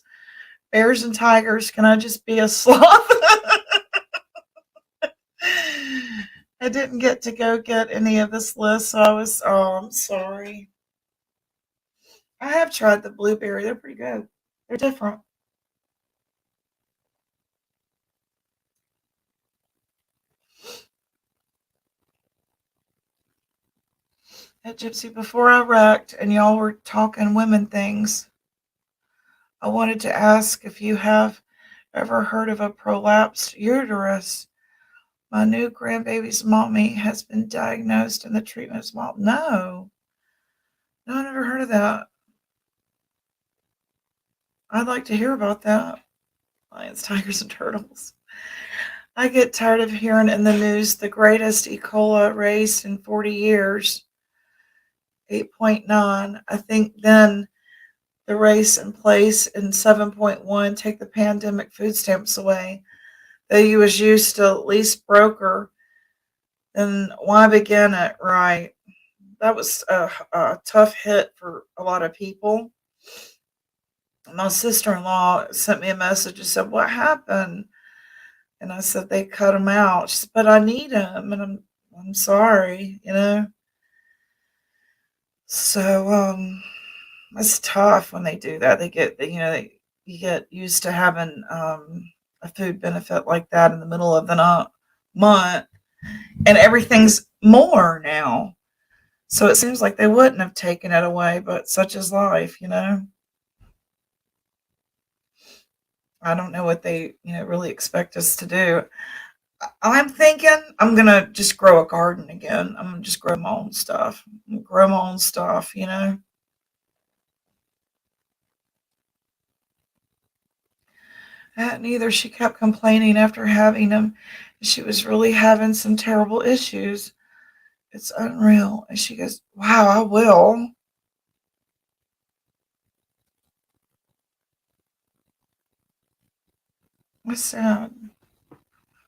bears and tigers. Can I just be a sloth? I didn't get to go get any of this list, so I'm sorry. I have tried the blueberry. They're pretty good. They're different. At Gypsy, before I wrecked and y'all were talking women things, I wanted to ask if you have ever heard of a prolapsed uterus. My new grandbaby's mommy has been diagnosed and the treatment is wild. No, I never heard of that. I'd like to hear about that. Lions, tigers, and turtles. I get tired of hearing in the news the greatest E. coli raised in 40 years, 8.9. I think then the race in place in 7.1 take the pandemic food stamps away. Though you was used to at least broker, then why begin it right? That was a tough hit for a lot of people. My sister-in-law sent me a message and said, "What happened?" And I said, "They cut him out." She said, "But I need him," and I'm sorry, you know. So it's tough when they do that. They get you get used to having a food benefit like that in the middle of the month, and everything's more now. So it seems like they wouldn't have taken it away, but such is life, you know. I don't know what they, really expect us to do. I'm thinking I'm gonna just grow a garden again. I'm gonna just grow my own stuff. Grow my own stuff, you know. Neither. She kept complaining after having him. She was really having some terrible issues. It's unreal. And she goes, "Wow, I will." What's sad?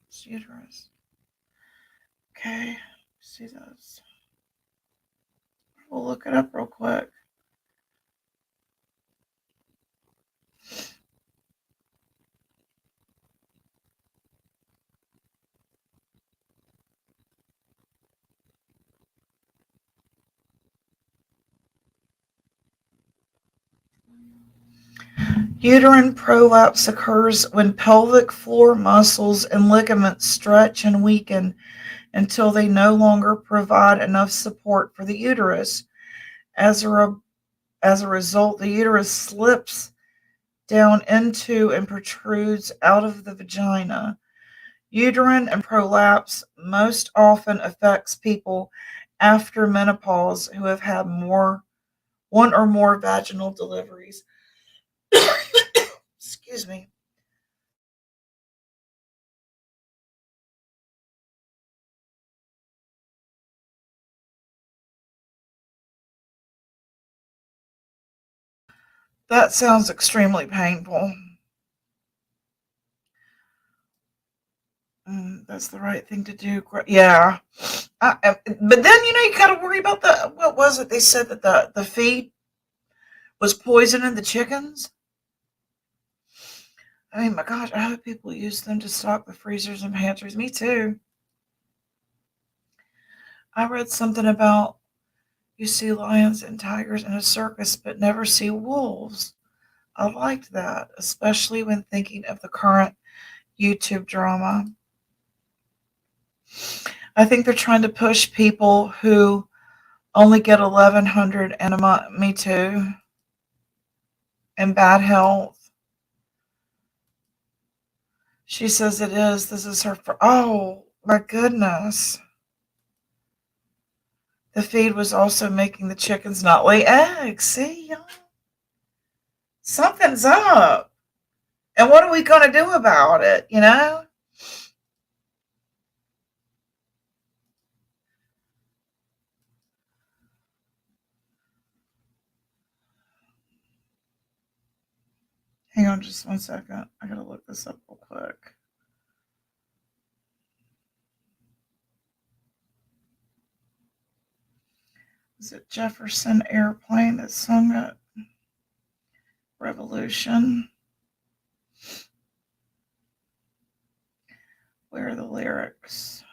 It's uterus. Okay, see those. We'll look it up real quick. Uterine prolapse occurs when pelvic floor muscles and ligaments stretch and weaken until they no longer provide enough support for the uterus. As a result, the uterus slips down into and protrudes out of the vagina. Uterine and prolapse most often affects people after menopause who have had one or more vaginal deliveries. Excuse me. That sounds extremely painful. That's the right thing to do. Yeah. But then, you got to worry about what was it? They said that the feed was poisoning the chickens. I mean, my gosh, I hope people use them to stock the freezers and pantries. Me too. I read something about you see lions and tigers in a circus, but never see wolves. I liked that, especially when thinking of the current YouTube drama. I think they're trying to push people who only get 1,100 and a month. Me too. And bad health. She says it is. This is her. Oh my goodness. The feed was also making the chickens not lay eggs. See, y'all? Something's up. And what are we going to do about it, Hang on just 1 second. I got to look this up real quick. Is it Jefferson Airplane that sung it? Revolution. Where are the lyrics?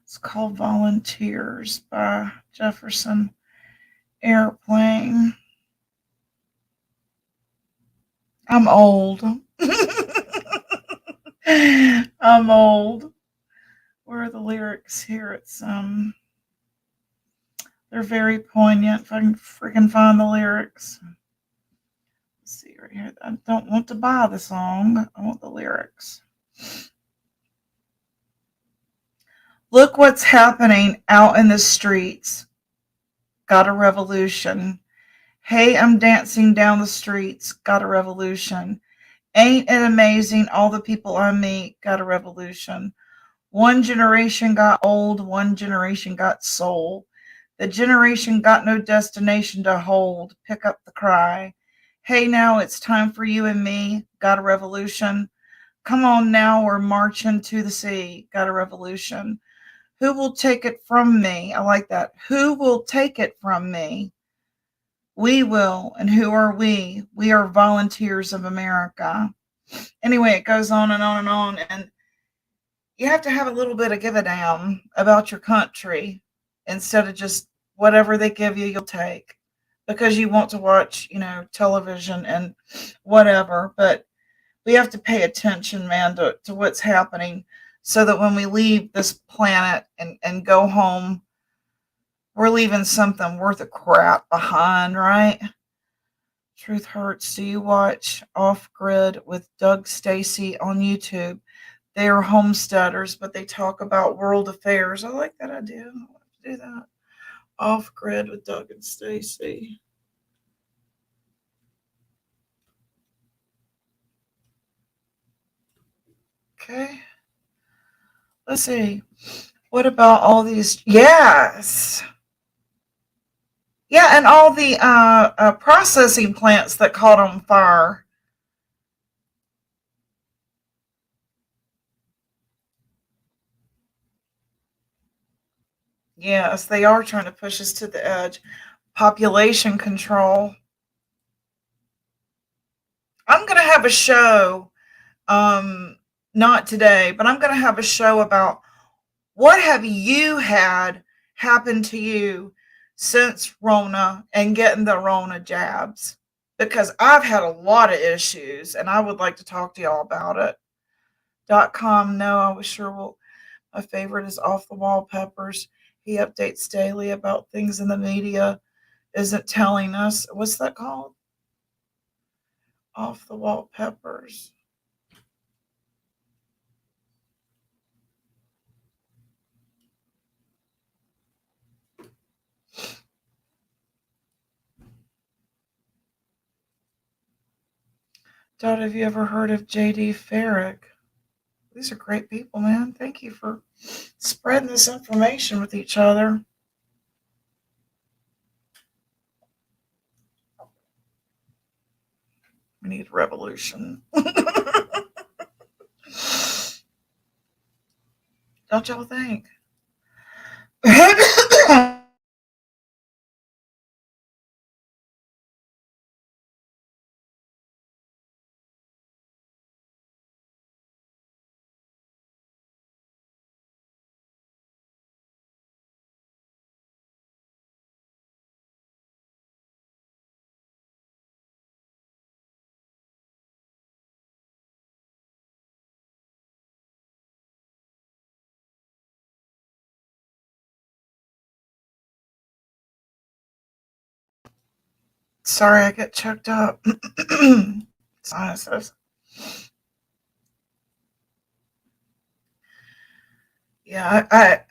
It's called Volunteers by Jefferson Airplane. I'm old. I'm old. Where are the lyrics here? It's they're very poignant. If I can freaking find the lyrics. Let's see right here. I don't want to buy the song. I want the lyrics. Look what's happening out in the streets. Got a revolution. Hey, I'm dancing down the streets. Got a revolution. Ain't it amazing all the people I meet? Got a revolution. One generation got old, one generation got soul. The generation got no destination to hold. Pick up the cry. Hey, now it's time for you and me. Got a revolution. Come on now, we're marching to the sea. Got a revolution. Who will take it from me? I like that. Who will take it from me? We will. And who are we? We are volunteers of America. Anyway, it goes on and on and on. And you have to have a little bit of give a damn about your country instead of just whatever they give you, you'll take because you want to watch, television and whatever. But we have to pay attention, man, to what's happening so that when we leave this planet and go home, we're leaving something worth a crap behind, right? Truth Hurts. Do you watch Off Grid with Doug Stacy on YouTube? They are homesteaders, but they talk about world affairs. I like that idea. I want to do that. Off Grid with Doug and Stacy. Okay. Let's see. What about all these? Yes. Yeah, and all the processing plants that caught on fire. Yes, they are trying to push us to the edge. Population control. I'm going to have a show, not today, but I'm going to have a show about what have you had happen to you since Rona and getting the Rona jabs? Because I've had a lot of issues and I would like to talk to y'all about it. .com, no, I was sure my favorite is Off the Wall Peppers. He updates daily about things in the media isn't telling us. What's that called? Off the Wall Peppers. Dot, have you ever heard of J.D. Farrick? These are great people, man. Thank you for spreading this information with each other. We need revolution. Don't y'all think? Sorry, I get choked up. Sinuses. Yeah, I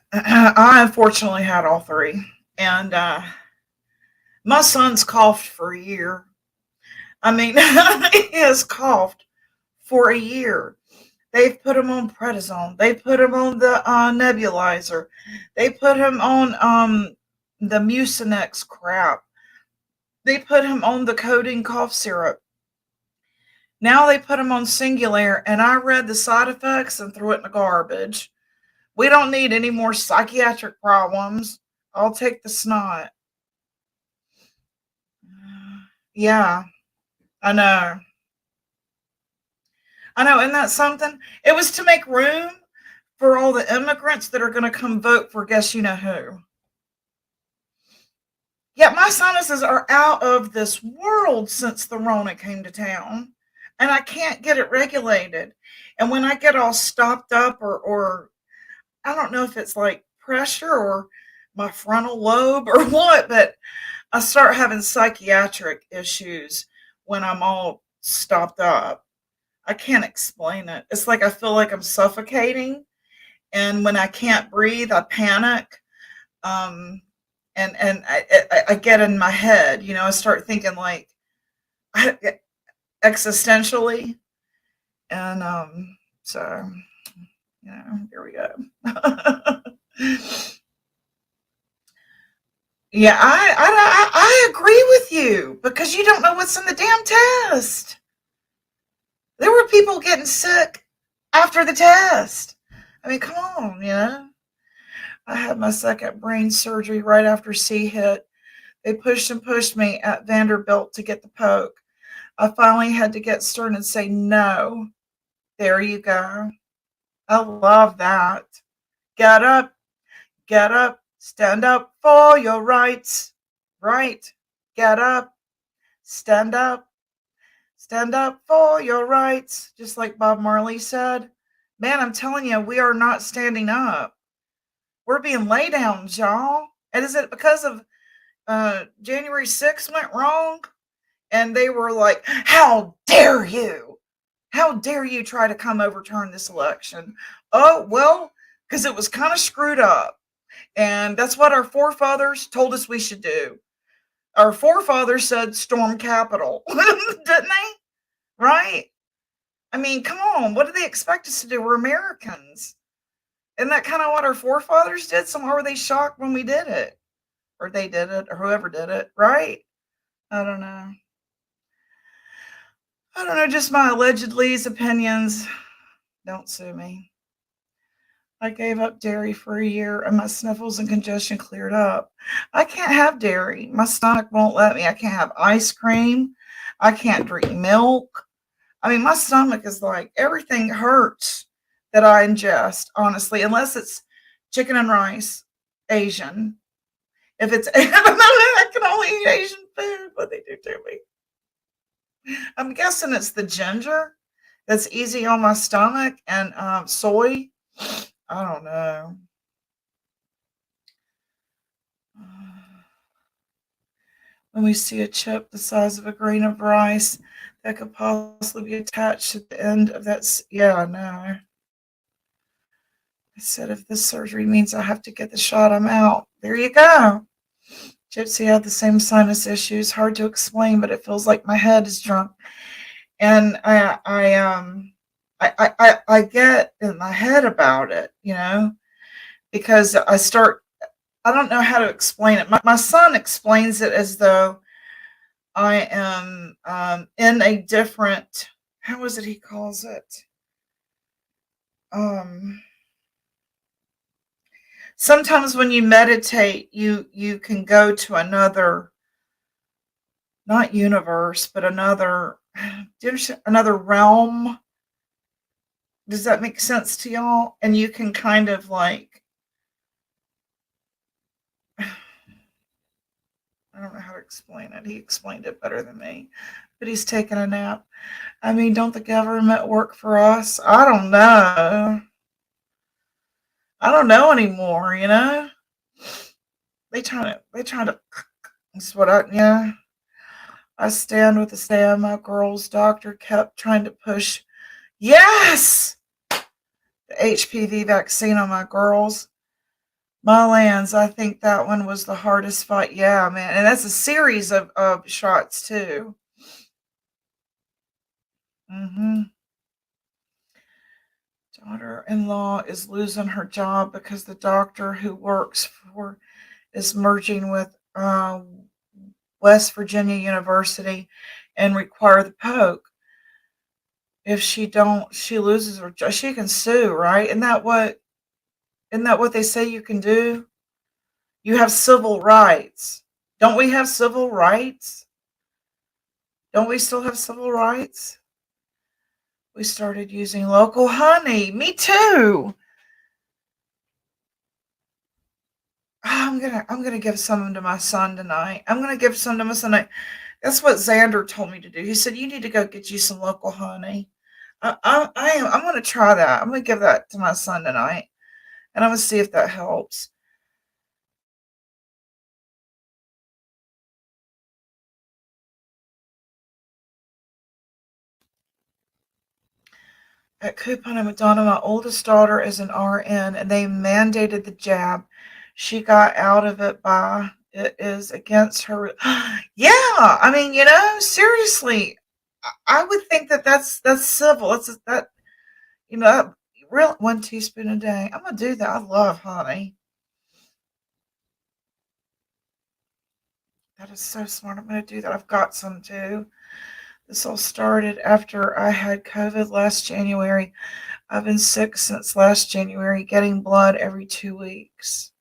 unfortunately had all three, and my son's coughed for a year. I mean, he has coughed for a year. They've put him on prednisone. They put him on the nebulizer. They put him on the Mucinex crap. They put him on the codeine cough syrup. Now they put him on Singulair, and I read the side effects and threw it in the garbage. We don't need any more psychiatric problems. I'll take the snot. Yeah, I know. I know, isn't that something? It was to make room for all the immigrants that are going to come vote for guess you know who. Yeah, my sinuses are out of this world since the Rona came to town, and I can't get it regulated. And when I get all stopped up or I don't know if it's like pressure or my frontal lobe or what, but I start having psychiatric issues when I'm all stopped up. I can't explain it. It's like I feel like I'm suffocating And when I can't breathe, I panic. And I get in my head, I start thinking like existentially. And so, here we go. Yeah, I agree with you because you don't know what's in the damn test. There were people getting sick after the test. I mean, come on. I had my second brain surgery right after C hit. They pushed and pushed me at Vanderbilt to get the poke. I finally had to get stern and say no. There you go. I love that. Get up, get up, stand up for your rights. Right. Get up, stand up, stand up for your rights. Just like Bob Marley said. Man, I'm telling you, we are not standing up. We're being lay downs, y'all. And is it because of January 6th went wrong? And they were like, how dare you? How dare you try to come overturn this election? Oh, well, because it was kind of screwed up. And that's what our forefathers told us we should do. Our forefathers said storm Capitol, didn't they? Right? I mean, come on. What do they expect us to do? We're Americans. Isn't that kind of what our forefathers did? So why were they shocked when we did it? Or they did it, or whoever did it, right? I don't know. Just my allegedly's opinions. Don't sue me. I gave up dairy for a year and my sniffles and congestion cleared up. I can't have dairy. My stomach won't let me. I can't have ice cream. I can't drink milk. I mean, my stomach is like everything hurts that I ingest, honestly, unless it's chicken and rice, Asian. If it's, I can only eat Asian food, what they do to me. I'm guessing it's the ginger that's easy on my stomach and soy. I don't know. When we see a chip the size of a grain of rice that could possibly be attached to the end of that. Yeah, I know. I said, if this surgery means I have to get the shot, I'm out. There you go. Gypsy had the same sinus issues. Hard to explain, but it feels like my head is drunk. And I get in my head about it, because I don't know how to explain it. My son explains it as though I am in a different, how is it he calls it? Sometimes when you meditate, you can go to another, not universe, but another realm. Does that make sense to y'all? And you can kind of like, I don't know how to explain it. He explained it better than me, but he's taking a nap. I mean, don't the government work for us? I don't know. I don't know anymore, They try to, that's what I stand with the stand. My girl's doctor kept trying to push, yes, the HPV vaccine on my girls. My lands, I think that one was the hardest fight. Yeah, man. And that's a series of shots, too. Daughter-in-law is losing her job because the doctor who works for is merging with West Virginia University and require the poke. If she don't, she loses her job. She can sue, right? Isn't that what they say you can do? You have civil rights. Don't we have civil rights? Don't we still have civil rights? We started using local honey. Me too. I'm gonna give some to my son tonight. I'm gonna give some to my son tonight. That's what Xander told me to do. He said you need to go get you some local honey. I'm gonna try that. I'm gonna give that to my son tonight, and I'm gonna see if that helps. at Coupon and Madonna, my oldest daughter is an RN, and they mandated the jab. She got out of it by it is against her. Yeah, I mean, seriously, I would think that that's civil. That real 1 teaspoon a day. I'm gonna do that. I love honey. That is so smart. I'm gonna do that. I've got some too. This all started after I had COVID last January. I've been sick since last January, getting blood every 2 weeks.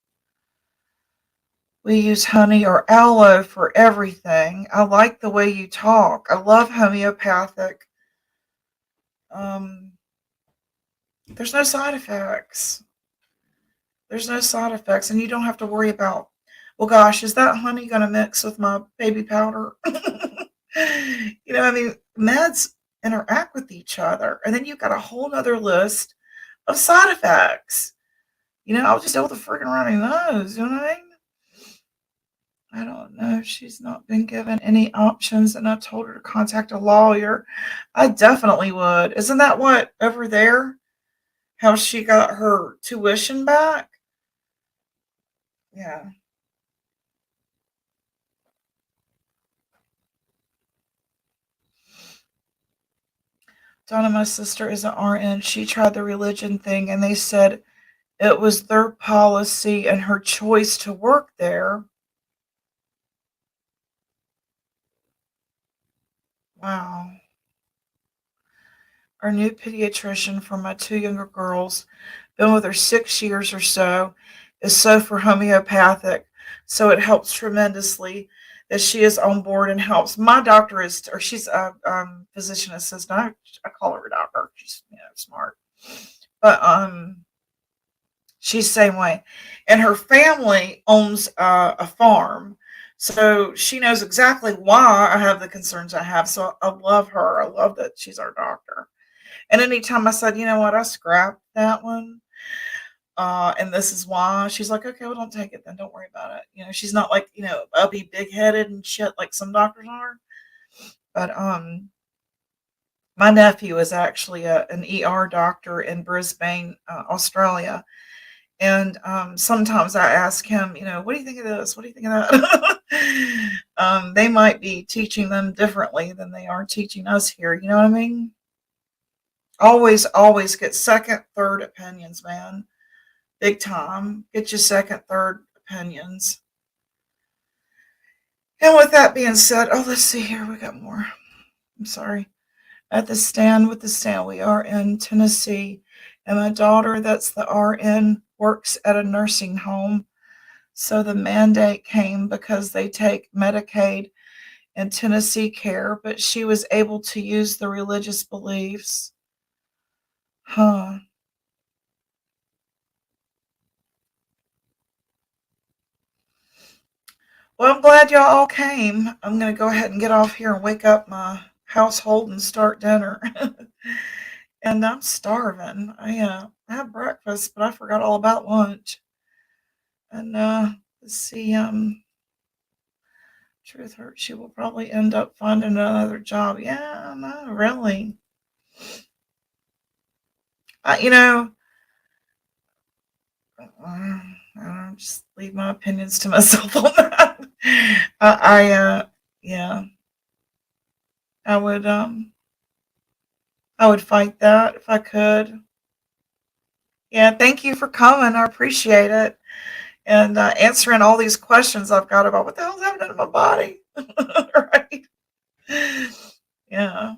We use honey or aloe for everything. I like the way you talk. I love homeopathic. There's no side effects. There's no side effects, and you don't have to worry about, well, gosh, is that honey going to mix with my baby powder? Meds interact with each other, and then you've got a whole other list of side effects. I'll just deal with a freaking runny nose, you know what I mean? I don't know. She's not been given any options, and I told her to contact a lawyer. I definitely would. Isn't that what over there? How she got her tuition back? Yeah. Donna, my sister, is an RN. She tried the religion thing, and they said it was their policy and her choice to work there. Wow. Our new pediatrician for my 2 younger girls, been with her 6 years or so, is so for homeopathic. So it helps tremendously that she is on board and helps. My doctor she's a physician assistant. I call her a doctor. She's smart. But she's the same way. And her family owns a farm. So she knows exactly why I have the concerns I have. So I love her. I love that she's our doctor. And anytime I said, you know what, I scrapped that one. And this is why, she's like, okay, well, don't take it then. Don't worry about it. She's not like, uppy, big headed and shit like some doctors are. But my nephew is actually an ER doctor in Brisbane, Australia. And sometimes I ask him, what do you think of this? What do you think of that? They might be teaching them differently than they are teaching us here. You know what I mean? Always get second, third opinions, man. Big time. Get your second, third opinions. And with that being said, let's see here. We got more. I'm sorry. With the stand, we are in Tennessee. And my daughter, that's the RN, works at a nursing home. So the mandate came because they take Medicaid and Tennessee care, but she was able to use the religious beliefs. Huh. Well, I'm glad y'all all came. I'm going to go ahead and get off here and wake up my household and start dinner. And I'm starving. I had breakfast, but I forgot all about lunch. And let's see, truth hurts. She will probably end up finding another job. Yeah, no, really. I just leave my opinions to myself on that. Yeah, I would fight that if I could. Yeah, thank you for coming. I appreciate it. And answering all these questions I've got about what the hell's happening to my body. Right? Yeah.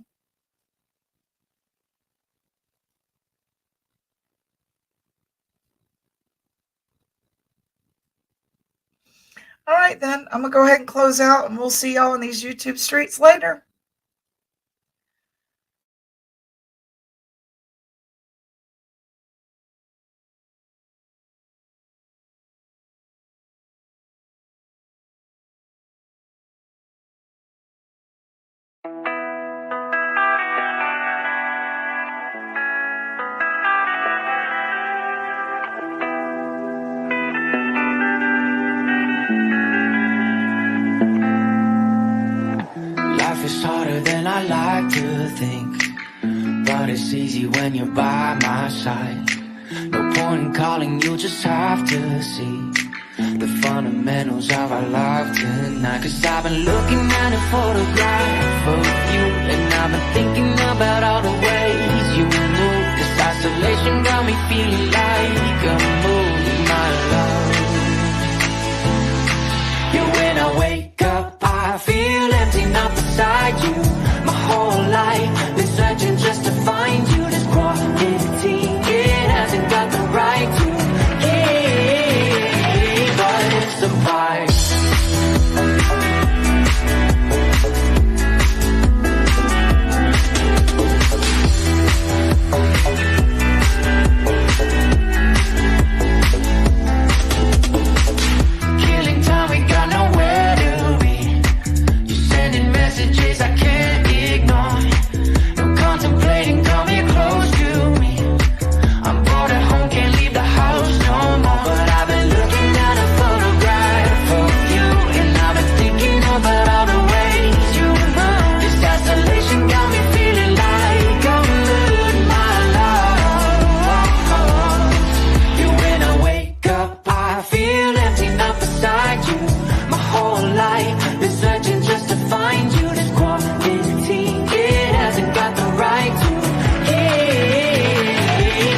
All right, then. I'm going to go ahead and close out, and we'll see y'all in these YouTube streets later. Life is harder than I like to think. but it's easy when you're by my side. No point in calling, you just have to see the fundamentals of our love tonight. Cause I've been looking at a photograph of you, and I've been thinking about all the ways you move. This isolation got me feeling like a movie, my love. Yeah, when I wake up, I feel empty, not beside you. My whole life been searching just to find you. This quality, it hasn't got the right to give, but it's a vibe. Killing time, we got nowhere to be. You're sending messages I can't ignore. No contemplating, coming close to me. I'm bored at home, can't leave the house no more. But I've been looking at a photograph of you, and I've been thinking about all the ways you move. This isolation got me feeling like I'm losing my love. Yeah, when I wake up, I feel empty, not beside you. My whole life been searching just to find you. This quality, it hasn't got the right to give,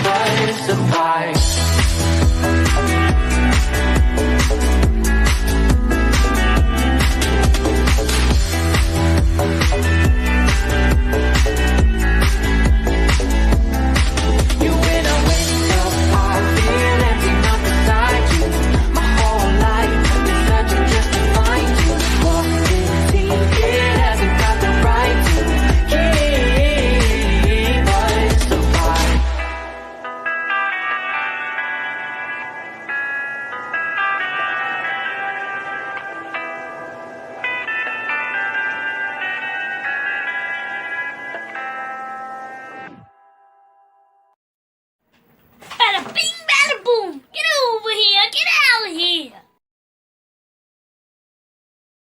but it's a vibe. Yeah, when I wake up, I feel empty, not beside you. My whole life been searching just to find you. This quality, it hasn't got the right to give, but it's a vibe. Bada bing!